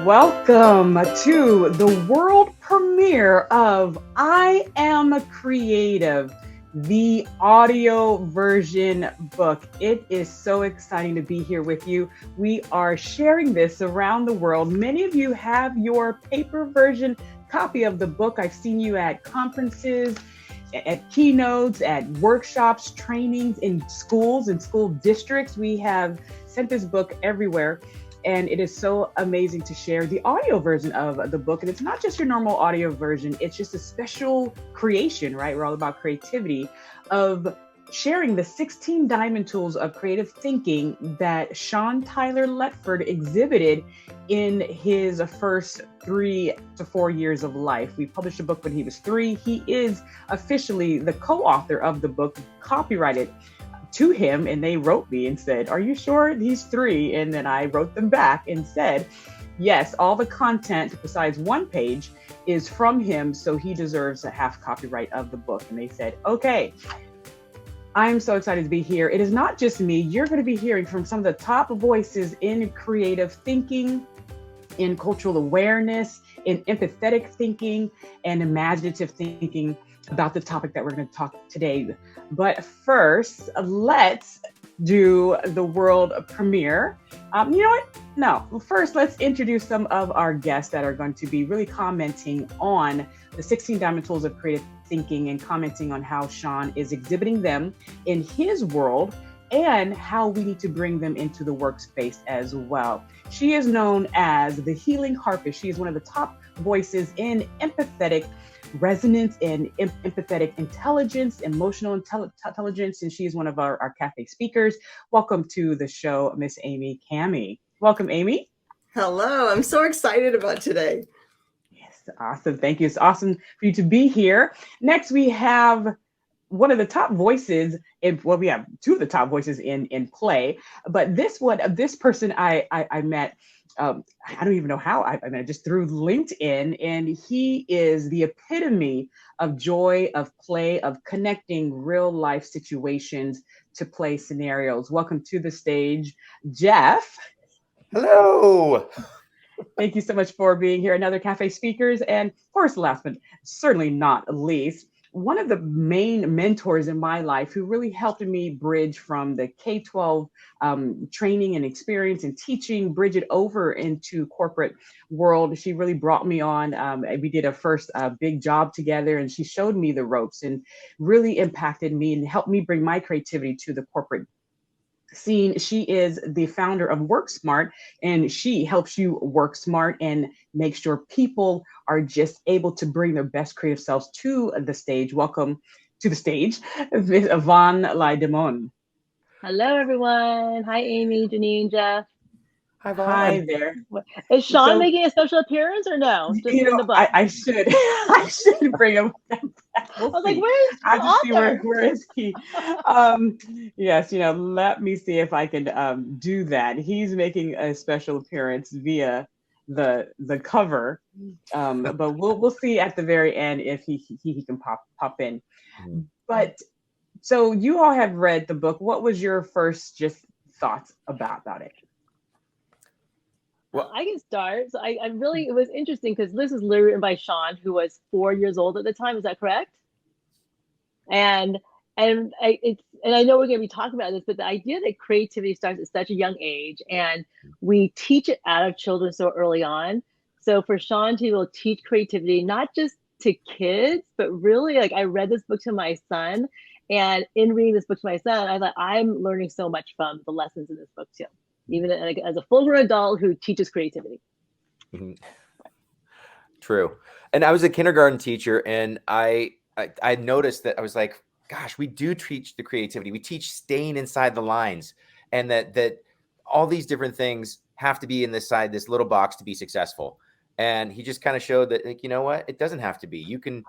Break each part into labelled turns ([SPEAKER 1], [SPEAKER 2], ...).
[SPEAKER 1] Welcome to the world premiere of I Am Creative, the audio version book. It is so exciting to be here with you. We are sharing this around the world. Many of you have your paper version copy of the book. I've seen you at conferences, at keynotes, at workshops, trainings in schools and school districts. We have sent this book everywhere. And it is so amazing to share the audio version of the book. And it's not just your normal audio version, it's just a special creation, right? We're all about creativity, of sharing the 16 diamond tools of creative thinking that Sean Tyler Letford exhibited in his first 3 to 4 years of life. We published a book when he was 3. He is officially the co-author of the book, copyrighted to him, and they wrote me and said, "Are you sure he's 3?" And then I wrote them back and said, yes, all the content besides one page is from him, so he deserves a half copyright of the book. And they said, okay. I'm so excited to be here. It is not just me. You're going to be hearing from some of the top voices in creative thinking, in cultural awareness, in empathetic thinking, and imaginative thinking about the topic that we're going to talk today. But first, let's do the world premiere. You know what? No, first, let's introduce some of our guests that are going to be really commenting on the 16 diamond tools of creative thinking and commenting on how Sean is exhibiting them in his world and how we need to bring them into the workspace as well. She is known as the healing harpist. She is one of the top voices in empathetic resonance and empathetic intelligence, emotional intelligence, and she's one of our cafe speakers. Welcome to the show, Miss Amy Camie. Welcome, Amy.
[SPEAKER 2] Hello, I'm so excited about today.
[SPEAKER 1] Yes, awesome. Thank you. It's awesome for you to be here. Next, we have one of the top voices we have 2 of the top voices in play, but this person I met. I don't even know how I met, just through LinkedIn, and he is the epitome of joy, of play, of connecting real life situations to play scenarios. Welcome to the stage, Geoff.
[SPEAKER 3] Hello.
[SPEAKER 1] Thank you so much for being here. Another cafe speakers, and of course, last but certainly not least, one of the main mentors in my life who really helped me bridge from the K-12 training and experience and teaching, bridge it over into corporate world. She really brought me on. We did a first big job together, and she showed me the ropes and really impacted me and helped me bring my creativity to the corporate scene. She is the founder of WorkSmart, and she helps you work smart and make sure people are just able to bring their best creative selves to the stage. Welcome to the stage, Ms. Yvonne Lai-DuMone.
[SPEAKER 4] Hello, everyone. Hi, Amy, Janine, Geoff.
[SPEAKER 3] Hi, Vaughn.
[SPEAKER 1] Hi there.
[SPEAKER 4] Is Sean making a special appearance or no? Just in the book.
[SPEAKER 1] I should bring him.
[SPEAKER 4] We'll I was like, where's the
[SPEAKER 1] I just
[SPEAKER 4] author?
[SPEAKER 1] see where is he? Yes, let me see if I can do that. He's making a special appearance via the cover, but we'll see at the very end if he can pop in. Mm-hmm. But so you all have read the book. What was your first just thoughts about it?
[SPEAKER 4] Well, I can start. So I really, it was interesting because this is literally written by Sean, who was 4 years old at the time. Is that correct? And I know we're going to be talking about this, but the idea that creativity starts at such a young age, and we teach it out of children so early on. So for Sean to be able to teach creativity, not just to kids, but really, like, I read this book to my son, and in reading this book to my son, I thought I'm learning so much from the lessons in this book too, even as a full-grown adult who teaches creativity.
[SPEAKER 3] Mm-hmm. True. And I was a kindergarten teacher, and I noticed that I was like, gosh, we do teach the creativity. We teach staying inside the lines, and that all these different things have to be in this little box to be successful. And he just kind of showed that, like, you know what? It doesn't have to be. You can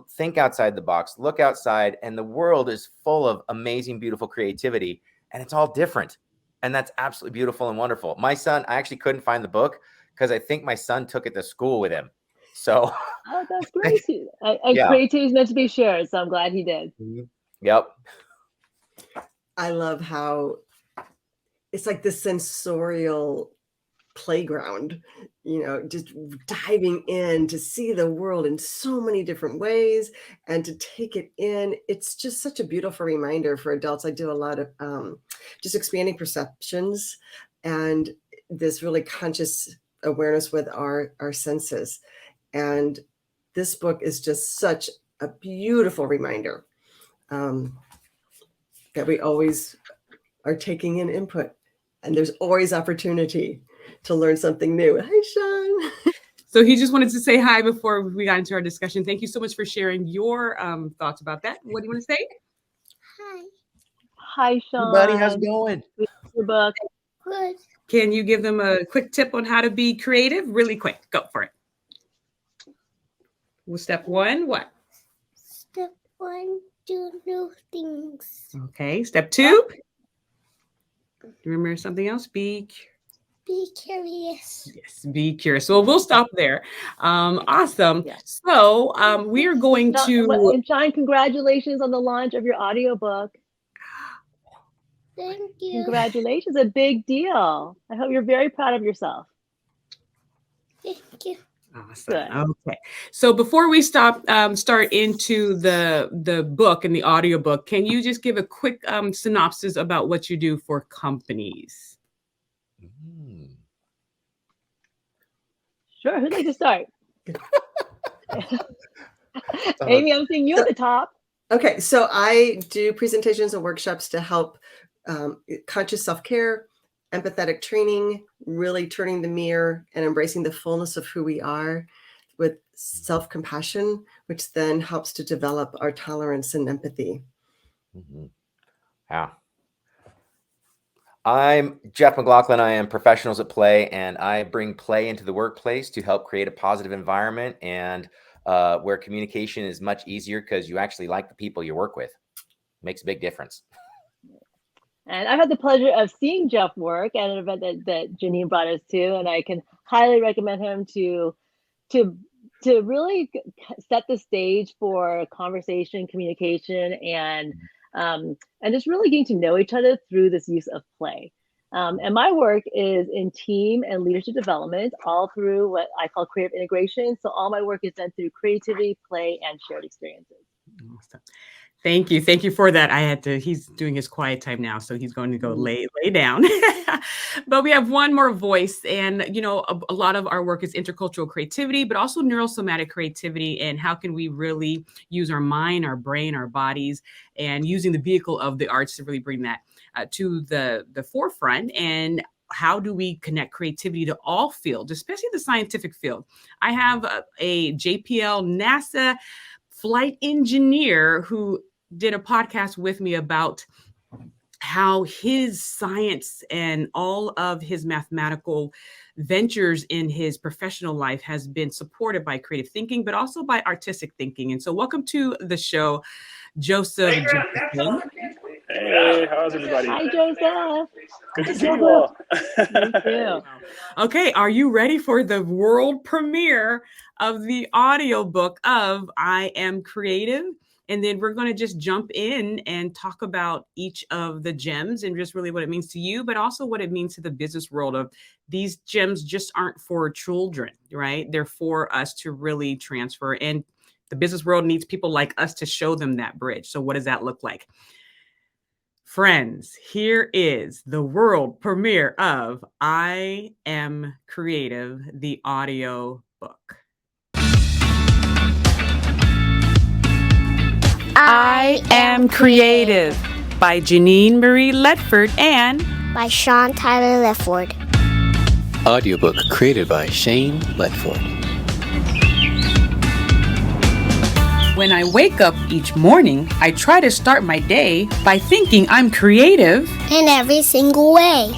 [SPEAKER 3] think outside the box, look outside, and the world is full of amazing, beautiful creativity, and it's all different. And that's absolutely beautiful and wonderful. My son, I actually couldn't find the book because I think my son took it to school with him. So,
[SPEAKER 4] oh, that's great. And creativity is meant to be shared. So I'm glad he did.
[SPEAKER 3] Yep.
[SPEAKER 2] I love how it's like the sensorial playground, just diving in to see the world in so many different ways and to take it in. It's just such a beautiful reminder for adults. I do a lot of just expanding perceptions and this really conscious awareness with our senses. And this book is just such a beautiful reminder that we always are taking in input, and there's always opportunity to learn something new. Hi, Sean.
[SPEAKER 1] So he just wanted to say hi before we got into our discussion. Thank you so much for sharing your thoughts about that. What do you want to say?
[SPEAKER 4] Hi, Sean.
[SPEAKER 3] Hey, buddy, how's it going?
[SPEAKER 4] Your book.
[SPEAKER 5] Good.
[SPEAKER 1] Can you give them a quick tip on how to be creative? Really quick. Go for it. Well, step one, what?
[SPEAKER 5] Step 1, do new things.
[SPEAKER 1] Okay. Step 2. Remember something else?
[SPEAKER 5] Be curious.
[SPEAKER 1] Yes, be curious. Well, we'll stop there. Awesome.
[SPEAKER 4] Yeah.
[SPEAKER 1] So we are going to.
[SPEAKER 4] And Sean, congratulations on the launch of your audiobook.
[SPEAKER 5] Thank you.
[SPEAKER 4] Congratulations, a big deal. I hope you're very proud of yourself.
[SPEAKER 5] Thank you.
[SPEAKER 1] Awesome.
[SPEAKER 4] Good.
[SPEAKER 1] Okay. So before we start into the book and the audiobook, can you just give a quick synopsis about what you do for companies?
[SPEAKER 4] Sure. Who'd like to start? Amy, I'm seeing you at the top.
[SPEAKER 2] Okay, so I do presentations and workshops to help conscious self-care, empathetic training, really turning the mirror and embracing the fullness of who we are with self-compassion, which then helps to develop our tolerance and empathy.
[SPEAKER 3] Yeah. I'm Geoff McLachlan. I am Professionals at Play, and I bring play into the workplace to help create a positive environment and where communication is much easier because you actually like the people you work with. It makes a big difference.
[SPEAKER 4] And I've had the pleasure of seeing Geoff work at an event that Janine brought us to, and I can highly recommend him to really set the stage for conversation, communication, and just really getting to know each other through this use of play. And my work is in team and leadership development, all through what I call creative integration. So all my work is done through creativity, play, and shared experiences.
[SPEAKER 1] Awesome. Thank you. Thank you for that. He's doing his quiet time now, so he's going to go lay down. But we have one more voice, and a lot of our work is intercultural creativity, but also neurosomatic creativity, and how can we really use our mind, our brain, our bodies, and using the vehicle of the arts to really bring that to the forefront. And how do we connect creativity to all fields, especially the scientific field? I have a JPL-NASA flight engineer who did a podcast with me about how his science and all of his mathematical ventures in his professional life has been supported by creative thinking, but also by artistic thinking. And so welcome to the show, Joseph. Jefferson.
[SPEAKER 6] Hey, how's everybody?
[SPEAKER 4] Hi, Joseph.
[SPEAKER 6] Good to see you all.
[SPEAKER 4] Thank you.
[SPEAKER 1] Okay, are you ready for the world premiere of the audiobook of I Am Creative? And then we're going to just jump in and talk about each of the gems and just really what it means to you, but also what it means to the business world of these gems just aren't for children, right? They're for us to really transfer. And the business world needs people like us to show them that bridge. So what does that look like? Friends, here is the world premiere of I Am Creative, the audio book. I Am Creative by Janine Marie Ledford and
[SPEAKER 5] By Sean Tyler Lefford.
[SPEAKER 7] Audiobook created by Shane Ledford.
[SPEAKER 1] When I wake up each morning, I try to start my day by thinking I'm creative
[SPEAKER 5] In every single way.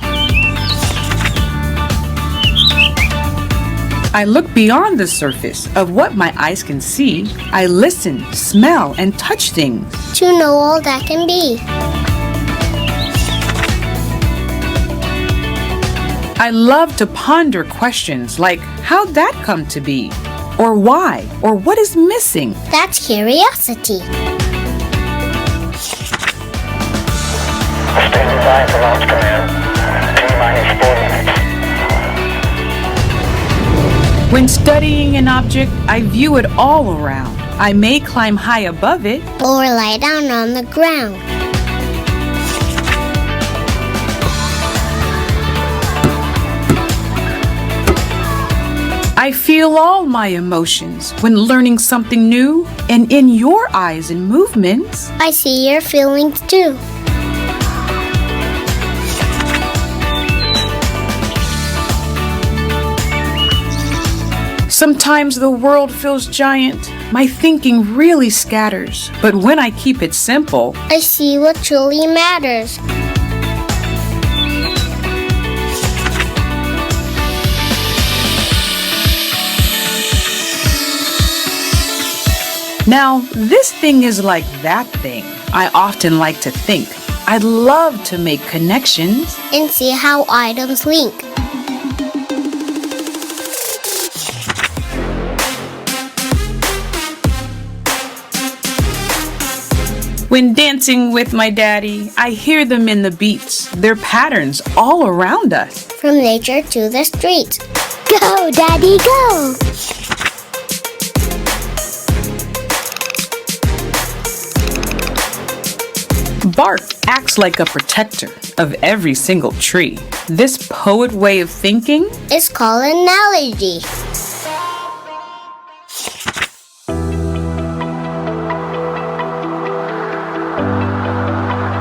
[SPEAKER 1] I look beyond the surface of what my eyes can see. I listen, smell, and touch things.
[SPEAKER 5] To know all that can be.
[SPEAKER 1] I love to ponder questions like, how'd that come to be? Or why? Or what is missing?
[SPEAKER 5] That's curiosity.
[SPEAKER 8] Standing by for launch command. T-minus 4 minutes. When studying an object, I view it all around. I may climb high above it,
[SPEAKER 5] or lie down on the ground.
[SPEAKER 8] I feel all my emotions when learning something new, and in your eyes and movements,
[SPEAKER 5] I see your feelings too.
[SPEAKER 8] Sometimes the world feels giant. My thinking really scatters. But when I keep it simple,
[SPEAKER 5] I see what truly matters.
[SPEAKER 8] now this thing is like that thing. I often like to think. I'd love to make connections
[SPEAKER 5] And see how items link.
[SPEAKER 8] When dancing with my daddy, I hear them in the beats, their patterns all around us.
[SPEAKER 5] From nature to the streets. Go, Daddy, go!
[SPEAKER 8] Bark acts like a protector of every single tree. This poet way of thinking,
[SPEAKER 5] It's called analogy.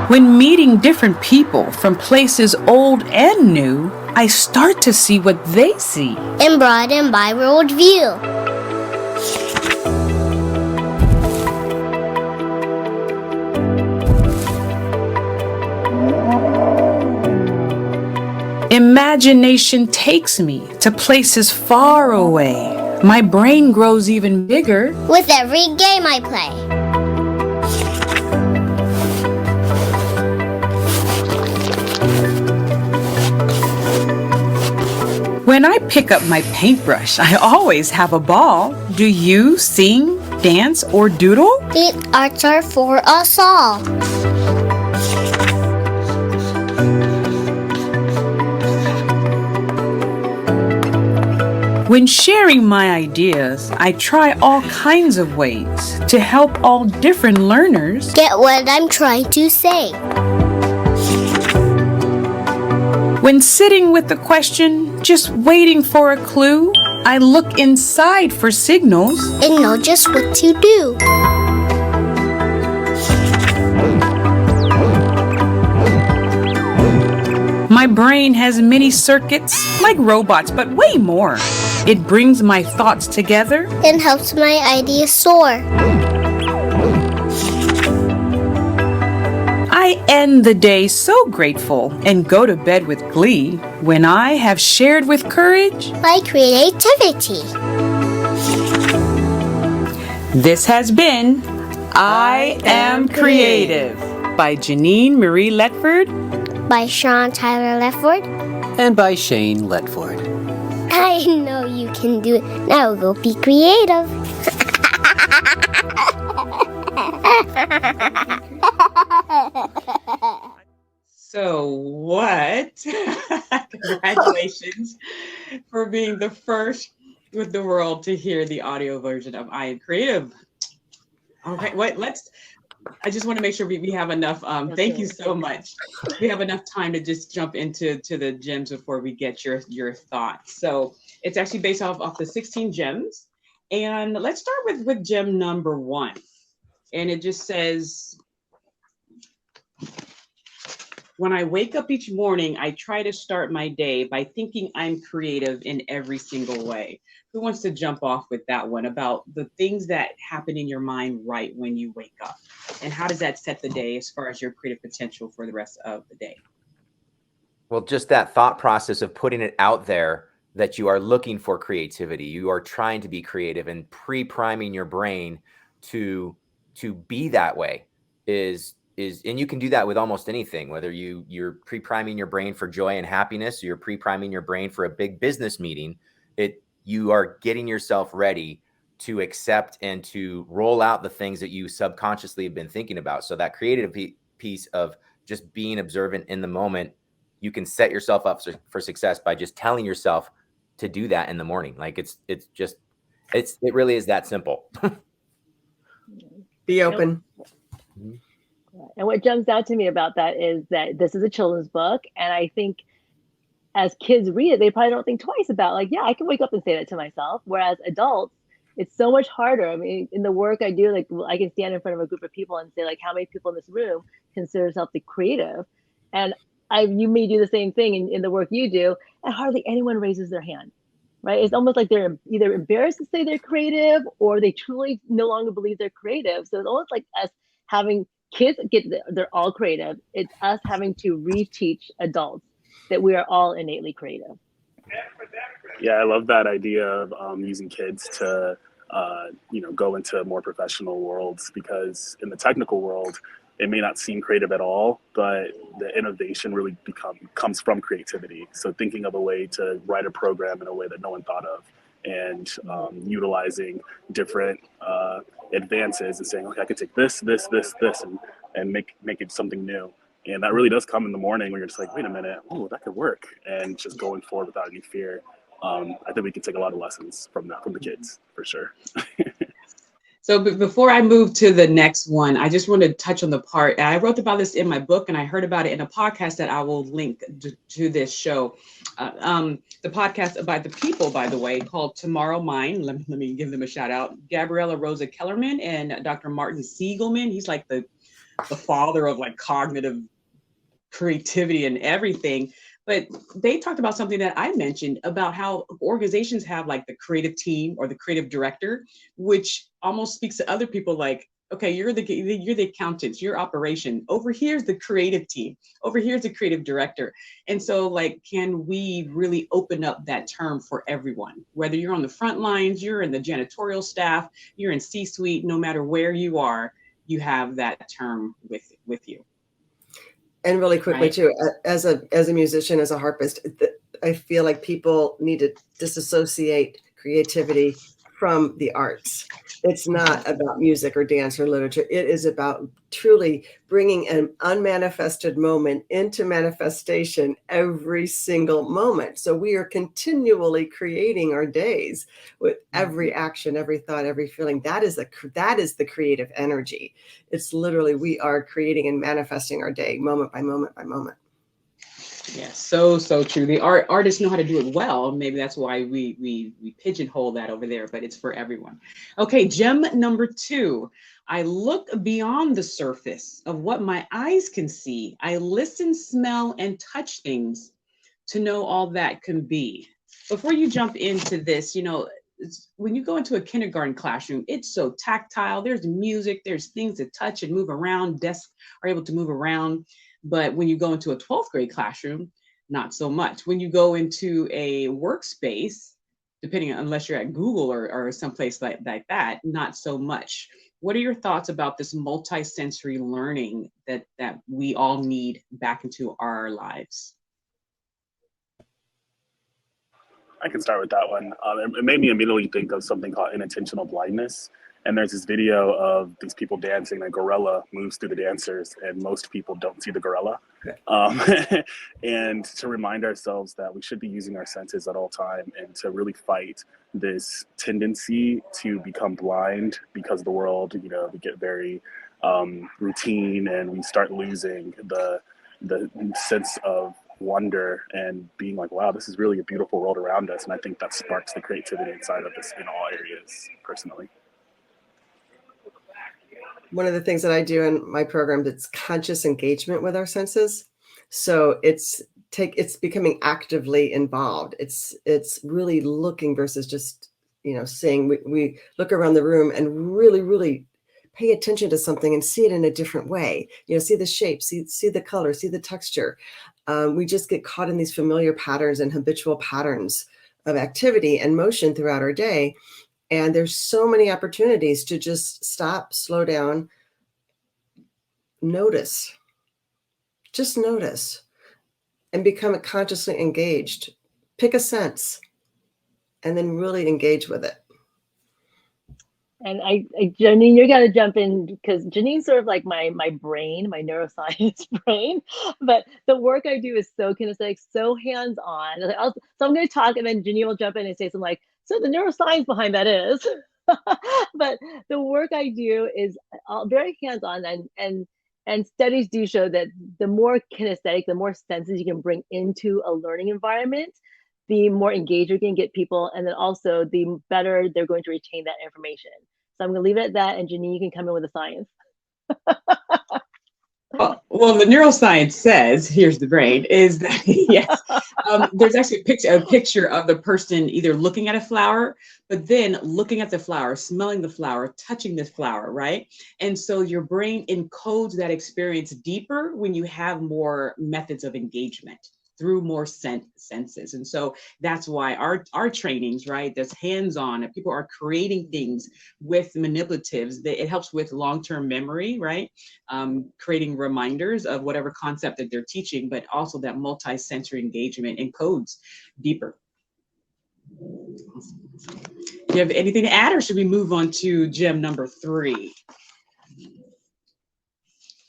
[SPEAKER 8] when meeting different people from places old and new, I start to see what they see.
[SPEAKER 5] And broaden my worldview.
[SPEAKER 8] Imagination takes me to places far away. My brain grows even bigger
[SPEAKER 5] With every game I play.
[SPEAKER 8] When I pick up my paintbrush, I always have a ball. Do you sing, dance, or doodle?
[SPEAKER 5] The arts are for us all.
[SPEAKER 8] When sharing my ideas, I try all kinds of ways to help all different learners
[SPEAKER 5] Get what I'm trying to say.
[SPEAKER 8] When sitting with the question, just waiting for a clue, I look inside for signals.
[SPEAKER 5] And know just what to do.
[SPEAKER 8] My brain has many circuits, like robots, but way more. It brings my thoughts together.
[SPEAKER 5] And helps my ideas soar.
[SPEAKER 8] I end the day so grateful and go to bed with glee when I have shared with courage.
[SPEAKER 5] My creativity.
[SPEAKER 8] This has been I Am Creative by Janine Marie Letford.
[SPEAKER 5] By Sean Tyler Lefford.
[SPEAKER 7] And by Shane Letford.
[SPEAKER 5] I know you can do it. Now go be creative.
[SPEAKER 1] So what? Congratulations for being the first with the world to hear the audio version of I Am Creative. All right, I just want to make sure we have enough. Thank you so much. We have enough time to just jump into the gems before we get your thoughts. So it's actually based off the 16 gems. And let's start with gem number 1. And it just says, when I wake up each morning, I try to start my day by thinking I'm creative in every single way. Who wants to jump off with that one about the things that happen in your mind right when you wake up? And how does that set the day as far as your creative potential for the rest of the day?
[SPEAKER 3] Well, just that thought process of putting it out there that you are looking for creativity. You are trying to be creative and pre-priming your brain to be that way is and you can do that with almost anything, whether you're pre-priming your brain for joy and happiness, or you're pre-priming your brain for a big business meeting. You are getting yourself ready to accept and to roll out the things that you subconsciously have been thinking about. So that creative piece of just being observant in the moment, you can set yourself up for success by just telling yourself, do that in the morning. Like it really is that simple.
[SPEAKER 2] Be open.
[SPEAKER 4] And what jumps out to me about that is that this is a children's book. And I think as kids read it, they probably don't think twice about like, yeah, I can wake up and say that to myself. Whereas adults, it's so much harder. I mean, in the work I do, like I can stand in front of a group of people and say like, how many people in this room consider themselves the creative? And you may do the same thing in the work you do, and hardly anyone raises their hand, right? It's almost like they're either embarrassed to say they're creative or they truly no longer believe they're creative. So it's almost like us having kids they're all creative. It's us having to reteach adults that we are all innately creative.
[SPEAKER 6] Yeah, I love that idea of using kids to, go into more professional worlds, because in the technical world, it may not seem creative at all, but the innovation really comes from creativity. So thinking of a way to write a program in a way that no one thought of, and utilizing different advances and saying, okay, I could take this, and make it something new. And that really does come in the morning when you're just like, wait a minute, oh, that could work. And just going forward without any fear. I think we can take a lot of lessons from the kids, for sure.
[SPEAKER 1] So before I move to the next one, I just want to touch on the part, I wrote about this in my book and I heard about it in a podcast that I will link to this show. The podcast by the people, by the way, called Tomorrow Mind. Let me give them a shout out. Gabriella Rosa Kellerman and Dr. Martin Siegelman. He's like the father of like cognitive creativity and everything. But they talked about something that I mentioned about how organizations have like the creative team or the creative director, which almost speaks to other people like, okay, you're the accountants, your operation. Over here's the creative team. Over here's the creative director. And so like, can we really open up that term for everyone? Whether you're on the front lines, you're in the janitorial staff, you're in C-suite, no matter where you are, you have that term with you.
[SPEAKER 2] And really quickly
[SPEAKER 1] Right.
[SPEAKER 2] too, as a musician, as a harpist, I feel like people need to disassociate creativity from the arts. It's not about music or dance or literature. It is about truly bringing an unmanifested moment into manifestation every single moment. So we are continually creating our days with every action, every thought, every feeling. That is the creative energy. It's literally, we are creating and manifesting our day moment by moment by moment.
[SPEAKER 1] Yeah, so true. The artists know how to do it well. Maybe that's why we pigeonhole that over there, but it's for everyone. Okay, gem number 2. I look beyond the surface of what my eyes can see. I listen, smell, and touch things to know all that can be. Before you jump into this, when you go into a kindergarten classroom, it's so tactile. There's music, there's things to touch and move around. Desks are able to move around. But when you go into a 12th grade classroom, not so much. When you go into a workspace, unless you're at Google or someplace like that, not so much. What are your thoughts about this multi-sensory learning that we all need back into our lives?
[SPEAKER 6] I can start with that one. It made me immediately think of something called inattentional blindness. And there's this video of these people dancing. A gorilla moves through the dancers, and most people don't see the gorilla. And to remind ourselves that we should be using our senses at all time, and to really fight this tendency to become blind, because the world, we get very routine, and we start losing the sense of wonder and being like, wow, this is really a beautiful world around us. And I think that sparks the creativity inside of us in all areas, personally.
[SPEAKER 2] One of the things that I do in my program, it's conscious engagement with our senses. So it's becoming actively involved. It's really looking versus just, saying. We look around the room and really, really pay attention to something and see it in a different way. See the shape, see the color, see the texture. We just get caught in these familiar patterns and habitual patterns of activity and motion throughout our day. And there's so many opportunities to just stop, slow down, notice, just notice, and become consciously engaged. Pick a sense and then really engage with it.
[SPEAKER 4] And Janine, you're gonna jump in because Janine's sort of like my brain, my neuroscience brain. But the work I do is so kinesthetic, so hands-on. So I'm going to talk, and then Janine will jump in and say something like, "So the neuroscience behind that is." But the work I do is very hands-on, and studies do show that the more kinesthetic, the more senses you can bring into a learning environment, the more engaged you can get people, and then also the better they're going to retain that information. So I'm going to leave it at that, and Janine, you can come in with the science.
[SPEAKER 1] Well, the neuroscience says, here's the brain, is that, yes, there's actually a picture of the person either looking at a flower, but then looking at the flower, smelling the flower, touching the flower, right? And so your brain encodes that experience deeper when you have more methods of engagement through more senses. And so that's why our trainings, right, that's hands-on, and people are creating things with manipulatives, that it helps with long-term memory, right? Creating reminders of whatever concept that they're teaching, but also that multi-sensory engagement encodes deeper. Do you have anything to add, or should we move on to gem number 3?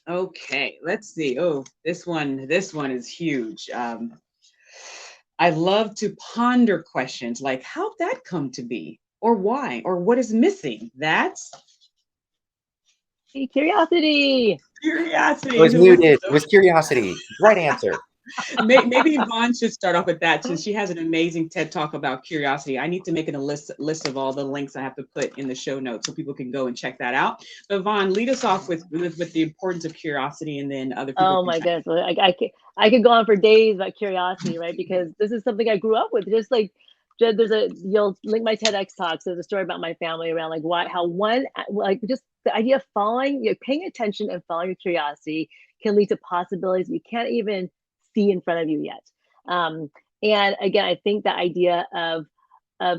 [SPEAKER 1] Okay, let's see. Oh, this one is huge. I love to ponder questions like, how'd that come to be? Or why? Or what is missing? That's
[SPEAKER 4] curiosity.
[SPEAKER 1] Curiosity.
[SPEAKER 3] It was muted. It was curiosity. Right answer.
[SPEAKER 1] Maybe Yvonne should start off with that, since she has an amazing TED Talk about curiosity. I need to make a list of all the links I have to put in the show notes so people can go and check that out. But Yvonne, lead us off with the importance of curiosity, and then other people.
[SPEAKER 4] Oh my goodness, I could go on for days about curiosity, right? Because this is something I grew up with. Just like you'll link my TEDx talks. There's a story about my family around just the idea of paying attention and following your curiosity can lead to possibilities you can't even see in front of you yet. And again, I think the idea of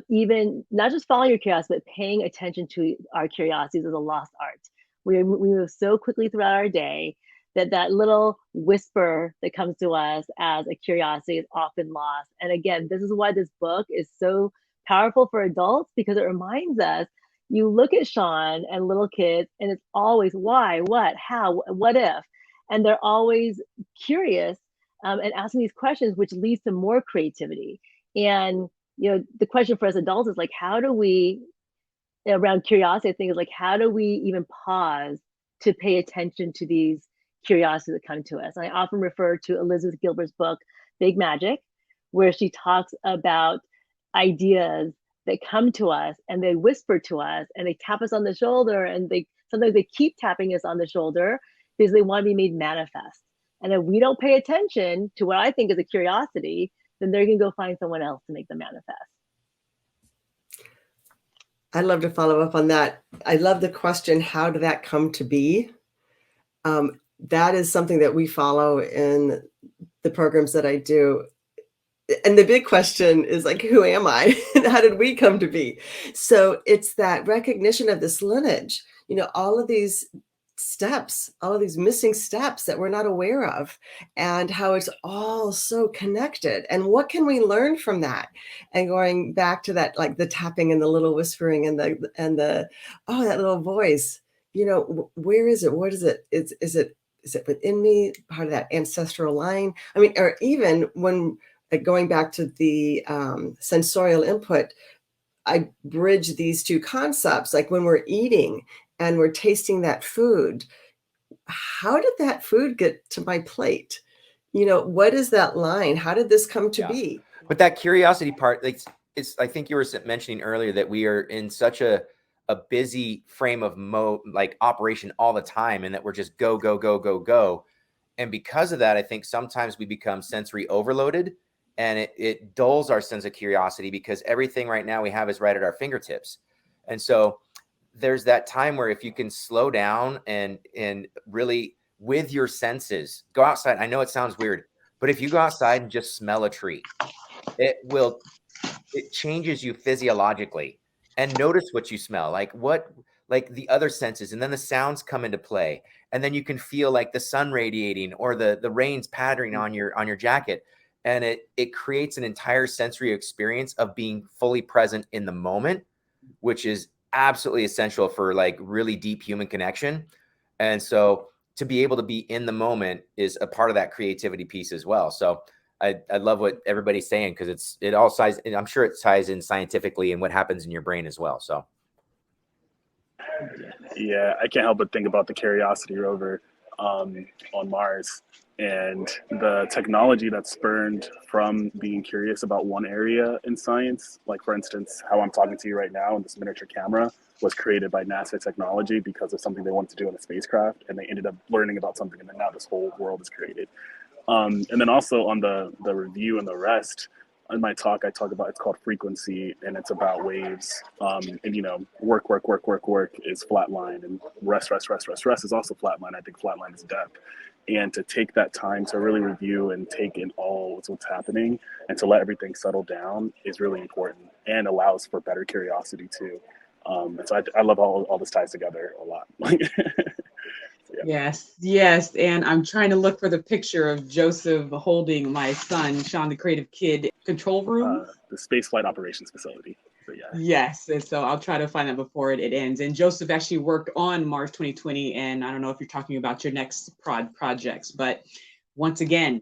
[SPEAKER 4] even not just following your curiosity, but paying attention to our curiosities is a lost art. We move so quickly throughout our day that little whisper that comes to us as a curiosity is often lost. And again, this is why this book is so powerful for adults, because it reminds us, you look at Sean and little kids, and it's always why, what, how, what if, and they're always curious and asking these questions, which leads to more creativity. And the question for us adults is like, how do we, around curiosity, I think is like, how do we even pause to pay attention to these curiosities that come to us? And I often refer to Elizabeth Gilbert's book, Big Magic, where she talks about ideas that come to us and they whisper to us and they tap us on the shoulder, and sometimes they keep tapping us on the shoulder because they want to be made manifest. And if we don't pay attention to what I think is a curiosity, then they're going to go find someone else to make them manifest.
[SPEAKER 2] I'd love to follow up on that. I love the question, how did that come to be? That is something that we follow in the programs that I do. And the big question is like, who am I? And how did we come to be? So it's that recognition of this lineage, all of these steps, all of these missing steps that we're not aware of, and how it's all so connected. And what can we learn from that? And going back to that, like the tapping and the little whispering and the that little voice, where is it? What is it? Is it within me, part of that ancestral line? I mean, or even when going back to the sensorial input, I bridge these two concepts, like when we're eating and we're tasting that food, how did that food get to my plate? What is that line? How did this come to be?
[SPEAKER 3] But that curiosity part, I think you were mentioning earlier that we are in such a busy frame of operation all the time, and that we're just go, go, go, go, go. And because of that, I think sometimes we become sensory overloaded, and it dulls our sense of curiosity, because everything right now we have is right at our fingertips. And so there's that time where if you can slow down and really with your senses, go outside. I know it sounds weird, but if you go outside and just smell a tree, it changes you physiologically. And notice what you smell, like the other senses, and then the sounds come into play, and then you can feel like the sun radiating or the rain's pattering on your jacket, and it creates an entire sensory experience of being fully present in the moment, which is absolutely essential for like really deep human connection. And so to be able to be in the moment is a part of that creativity piece as well. So I love what everybody's saying, because it all ties, and I'm sure it ties in scientifically and what happens in your brain as well. So
[SPEAKER 6] yeah, I can't help but think about the Curiosity rover on Mars, and the technology that's spurned from being curious about one area in science. Like, for instance, how I'm talking to you right now, and this miniature camera was created by NASA technology because of something they wanted to do in a spacecraft, and they ended up learning about something, and then now this whole world is created. And then also on the review and the rest, in my talk, I talk about, it's called frequency, and it's about waves. And, you know, work is flatline, and rest is also flatline. I think flatline is depth. And to take that time to really review and take in all what's happening and to let everything settle down is really important, and allows for better curiosity too. And so I love all this ties together a lot. Yeah.
[SPEAKER 1] Yes. And I'm trying to look for the picture of Joseph holding my son, Sean, the creative kid, control room.
[SPEAKER 6] The space flight operations facility. So, yeah.
[SPEAKER 1] Yes. And so I'll try to find that before it ends. And Joseph actually worked on Mars 2020. And I don't know if you're talking about your next projects, but once again,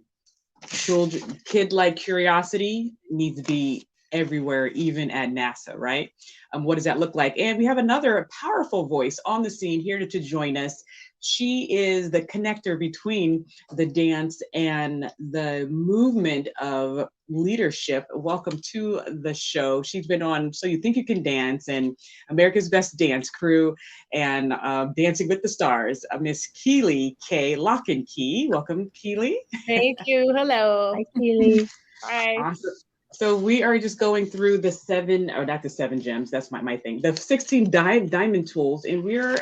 [SPEAKER 1] kid-like curiosity needs to be everywhere, even at NASA, right? What does that look like? And we have another powerful voice on the scene here to join us. She is the connector between the dance and the movement of leadership. Welcome to the show. She's been on So You Think You Can Dance and America's Best Dance Crew and Dancing with the Stars. Miss Keeley K. Lockenkey. Welcome, Keeley.
[SPEAKER 9] Thank you. Hello.
[SPEAKER 4] Hi, Keeley.
[SPEAKER 9] Hi.
[SPEAKER 1] Awesome. So we are just going through the not the 7 gems, that's my thing, the 16 diamond tools, and we're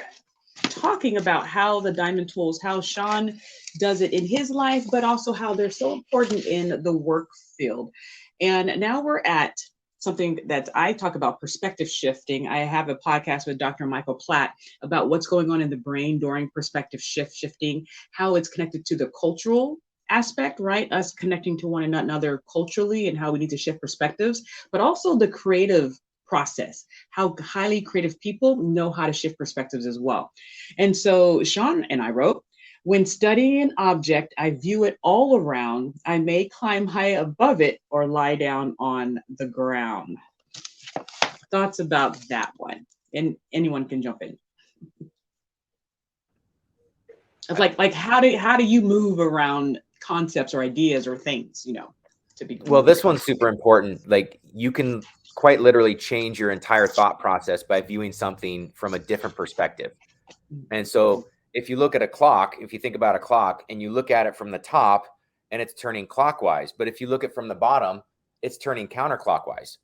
[SPEAKER 1] talking about how the diamond tools, how Sean does it in his life, but also how they're so important in the work field. And now we're at something that I talk about, perspective shifting. I have a podcast with Dr. Michael Platt about what's going on in the brain during perspective shifting, how it's connected to the cultural aspect, right? Us connecting to one another culturally and how we need to shift perspectives, but also the creative process, how highly creative people know how to shift perspectives as well. And so Sean and I wrote, when studying an object, I view it all around. I may climb high above it or lie down on the ground. Thoughts about that one? And anyone can jump in. It's like how do you move around concepts or ideas or things, to be.
[SPEAKER 3] Well, this one's super important. Like, you can quite literally change your entire thought process by viewing something from a different perspective. And so if you look at a clock, if you think about a clock and you look at it from the top and it's turning clockwise, but if you look at it from the bottom, it's turning counterclockwise.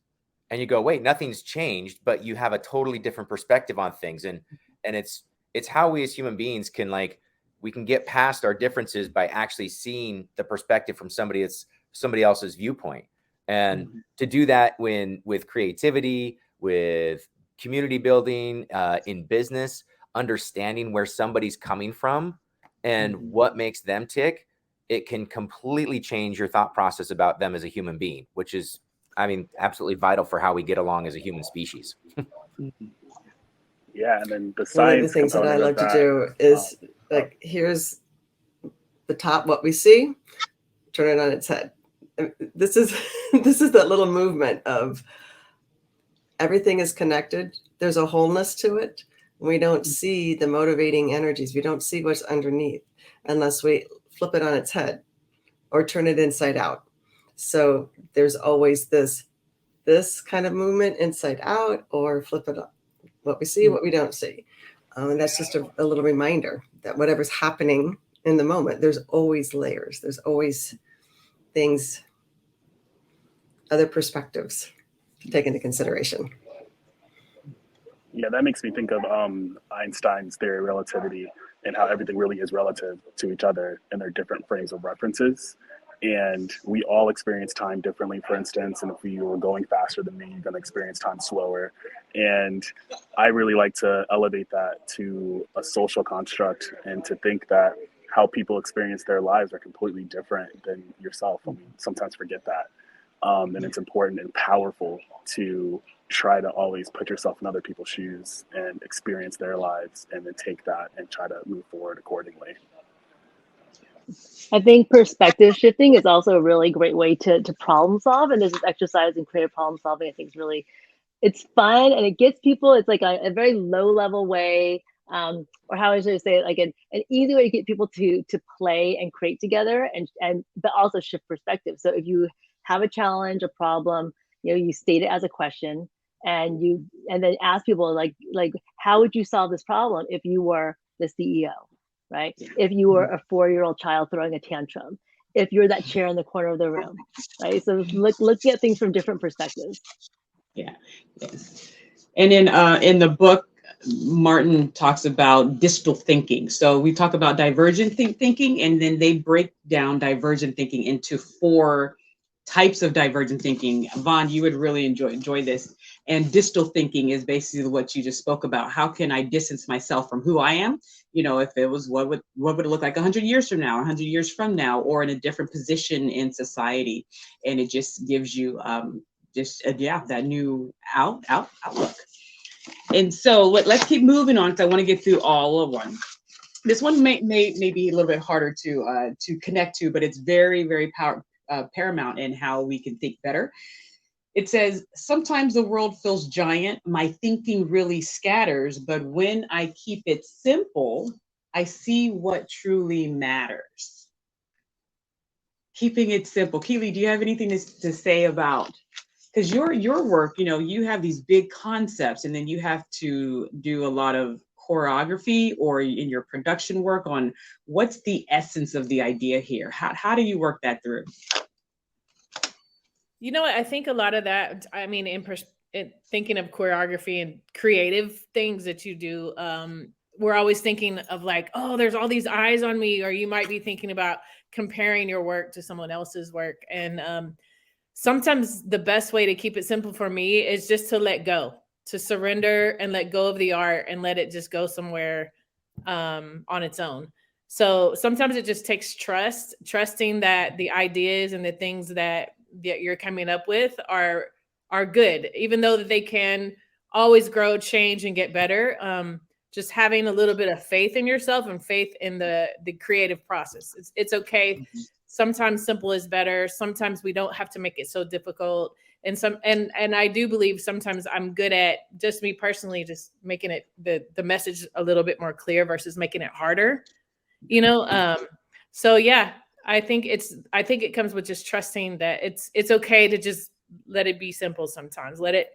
[SPEAKER 3] And you go, wait, nothing's changed, but you have a totally different perspective on things. And it's how we as human beings can, like, we can get past our differences by actually seeing the perspective from somebody else's viewpoint. And to do that with creativity, with community building, in business, understanding where somebody's coming from and what makes them tick, it can completely change your thought process about them as a human being, which is, absolutely vital for how we get along as a human species.
[SPEAKER 6] Yeah, and then the science.
[SPEAKER 2] One of the things that I love to do is here's the top, what we see, turn it on its head. This is that little movement of everything is connected. There's a wholeness to it. We don't see the motivating energies. We don't see what's underneath unless we flip it on its head or turn it inside out. So there's always this kind of movement inside out, or flip it up. What we see, what we don't see. And that's just a little reminder that whatever's happening in the moment, there's always layers. There's always things, other perspectives to take into consideration.
[SPEAKER 6] Yeah, that makes me think of Einstein's theory of relativity and how everything really is relative to each other and their different frames of references. And we all experience time differently, for instance. And if you were going faster than me, you're going to experience time slower. And I really like to elevate that to a social construct and to think that how people experience their lives are completely different than yourself. And we sometimes forget that. then it's important and powerful to try to always put yourself in other people's shoes and experience their lives, and then take that and try to move forward accordingly.
[SPEAKER 4] I think perspective shifting is also a really great way to problem solve. And this exercise in creative problem solving, I think is really, it's fun, and it gets people, it's like a very low level way, or how should I say it, like an easy way to get people to play and create together, and but also shift perspective. So if you have a challenge, a problem, you state it as a question, and then ask people like how would you solve this problem if you were the CEO, right? If you were a 4-year-old child throwing a tantrum, if you're that chair in the corner of the room, right? So look at things from different perspectives.
[SPEAKER 1] Yeah. Yes. And in the book, Martin talks about distal thinking. So we talk about divergent thinking, and then they break down divergent thinking into 4 types of divergent thinking. Vaughn, you would really enjoy this. And distal thinking is basically what you just spoke about. How can I distance myself from who I am? If it was, what would it look like 100 years from now, 100 years from now, or in a different position in society? And it just gives you that new outlook. And so let's keep moving on, because I want to get through all of one. This one may be a little bit harder to connect to, but it's very, very paramount in how we can think better. It says, sometimes the world feels giant. My thinking really scatters, but when I keep it simple, I see what truly matters. Keeping it simple. Keeley, do you have anything to say about, because your work, you have these big concepts, and then you have to do a lot of choreography, or in your production work, on what's the essence of the idea here? How do you work that through?
[SPEAKER 9] You know what? I think a lot of that, I mean, in thinking of choreography and creative things that you do, we're always thinking of like, oh, there's all these eyes on me, or you might be thinking about comparing your work to someone else's work. And sometimes the best way to keep it simple for me is just to let go, to surrender and let go of the art and let it just go somewhere on its own. So sometimes it just takes trusting that the ideas and the things that you're coming up with are good, even though that they can always grow, change, and get better. Just having a little bit of faith in yourself and faith in the creative process. It's okay. Sometimes simple is better. Sometimes we don't have to make it so difficult. And I do believe sometimes I'm good at, just me personally, just making it the message a little bit more clear versus making it harder. So yeah. I think it comes with just trusting that it's okay to just let it be simple sometimes. Let it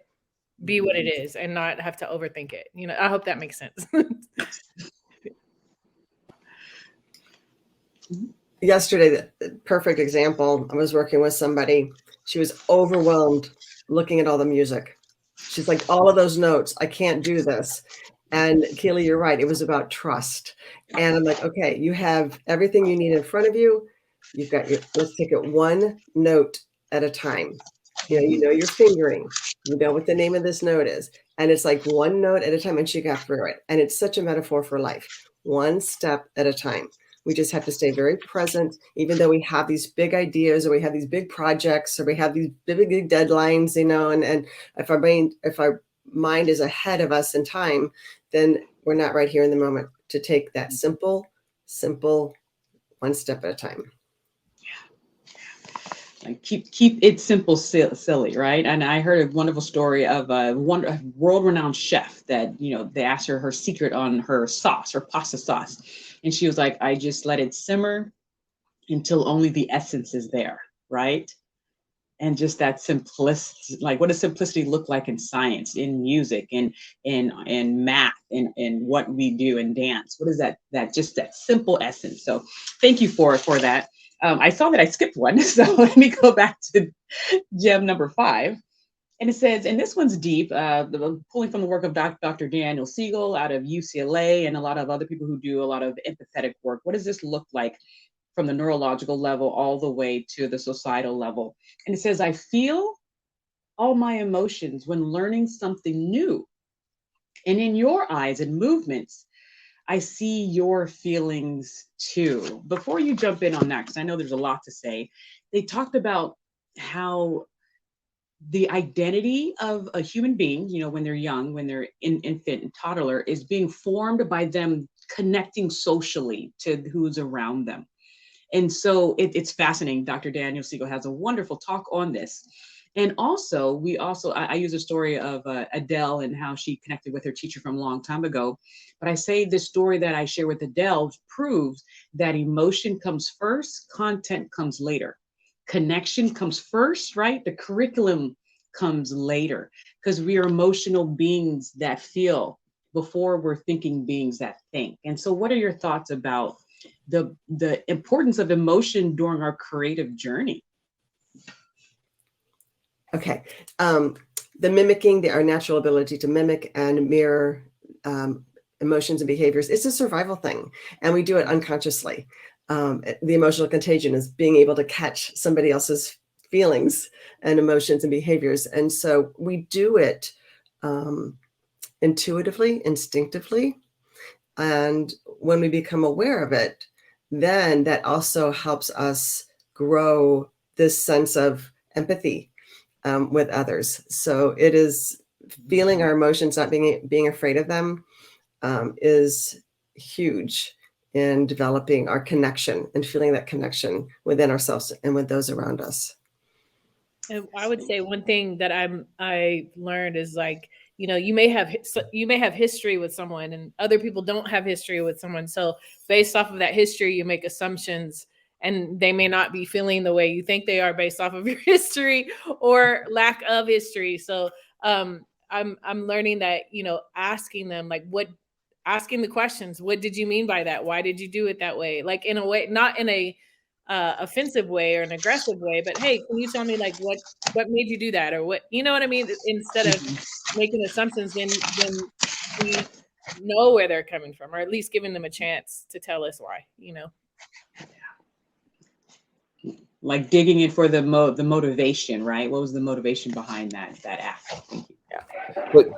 [SPEAKER 9] be what it is and not have to overthink it. I hope that makes sense.
[SPEAKER 2] Yesterday, the perfect example, I was working with somebody. She was overwhelmed looking at all the music. She's like, all of those notes, I can't do this. And Keeley, you're right. It was about trust. And I'm like, okay, you have everything you need in front of you. You've got let's take it one note at a time. You know your fingering, you know what the name of this note is. And it's like one note at a time, and she got through it. And it's such a metaphor for life. One step at a time. We just have to stay very present, even though we have these big ideas, or we have these big projects, or we have these big deadlines, and if our mind is ahead of us in time, then we're not right here in the moment to take that simple one step at a time.
[SPEAKER 1] Like keep it simple, silly, right? And I heard a wonderful story of a world-renowned chef that, they asked her secret on her sauce, her pasta sauce. And she was like, I just let it simmer until only the essence is there, right? And just that simplicity, like what does simplicity look like in science, in music, in math, in what we do in dance? What is that just that simple essence? So thank you for that. I saw that I skipped one, so let me go back to gem number 5. And it says, and this one's deep, pulling from the work of Dr. Daniel Siegel out of UCLA and a lot of other people who do a lot of empathetic work. What does this look like from the neurological level all the way to the societal level? And it says, I feel all my emotions when learning something new. And in your eyes and movements, I see your feelings too. Before you jump in on that, because I know there's a lot to say, they talked about how the identity of a human being, when they're young, when they're infant and toddler, is being formed by them connecting socially to who's around them. And so it's fascinating. Dr. Daniel Siegel has a wonderful talk on this. And also, I use a story of Adele and how she connected with her teacher from a long time ago. But I say this story that I share with Adele proves that emotion comes first, content comes later. Connection comes first, right? The curriculum comes later, because we are emotional beings that feel before we're thinking beings that think. And so what are your thoughts about the importance of emotion during our creative journey?
[SPEAKER 2] Okay. The mimicking, our natural ability to mimic and mirror emotions and behaviors, it's a survival thing, and we do it unconsciously. The emotional contagion is being able to catch somebody else's feelings and emotions and behaviors. And so we do it intuitively, instinctively. And when we become aware of it, then that also helps us grow this sense of empathy with others. So it is feeling our emotions, not being afraid of them, is huge in developing our connection and feeling that connection within ourselves and with those around us.
[SPEAKER 9] And I would say one thing that I learned is, like, you may have history with someone and other people don't have history with someone. So based off of that history, you make assumptions, and they may not be feeling the way you think they are based off of your history or lack of history. So I'm learning that, asking them, like, asking the questions, what did you mean by that? Why did you do it that way? Like, in a way, not in a offensive way or an aggressive way, but hey, can you tell me, like, what made you do that, or what, you know what I mean? Instead of making assumptions, then we know where they're coming from, or at least giving them a chance to tell us why,
[SPEAKER 1] Like digging in for the motivation, right? What was the motivation behind that act? Thank you.
[SPEAKER 3] Yeah. But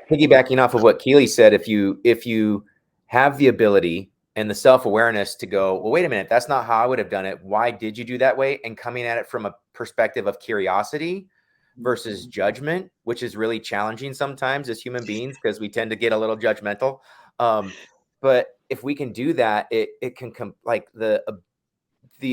[SPEAKER 3] piggybacking off of what Keeley said, if you have the ability and the self-awareness to go, well, wait a minute, that's not how I would have done it. Why did you do that way? And coming at it from a perspective of curiosity versus judgment, which is really challenging sometimes as human beings, because we tend to get a little judgmental. But if we can do that, it can come, like, the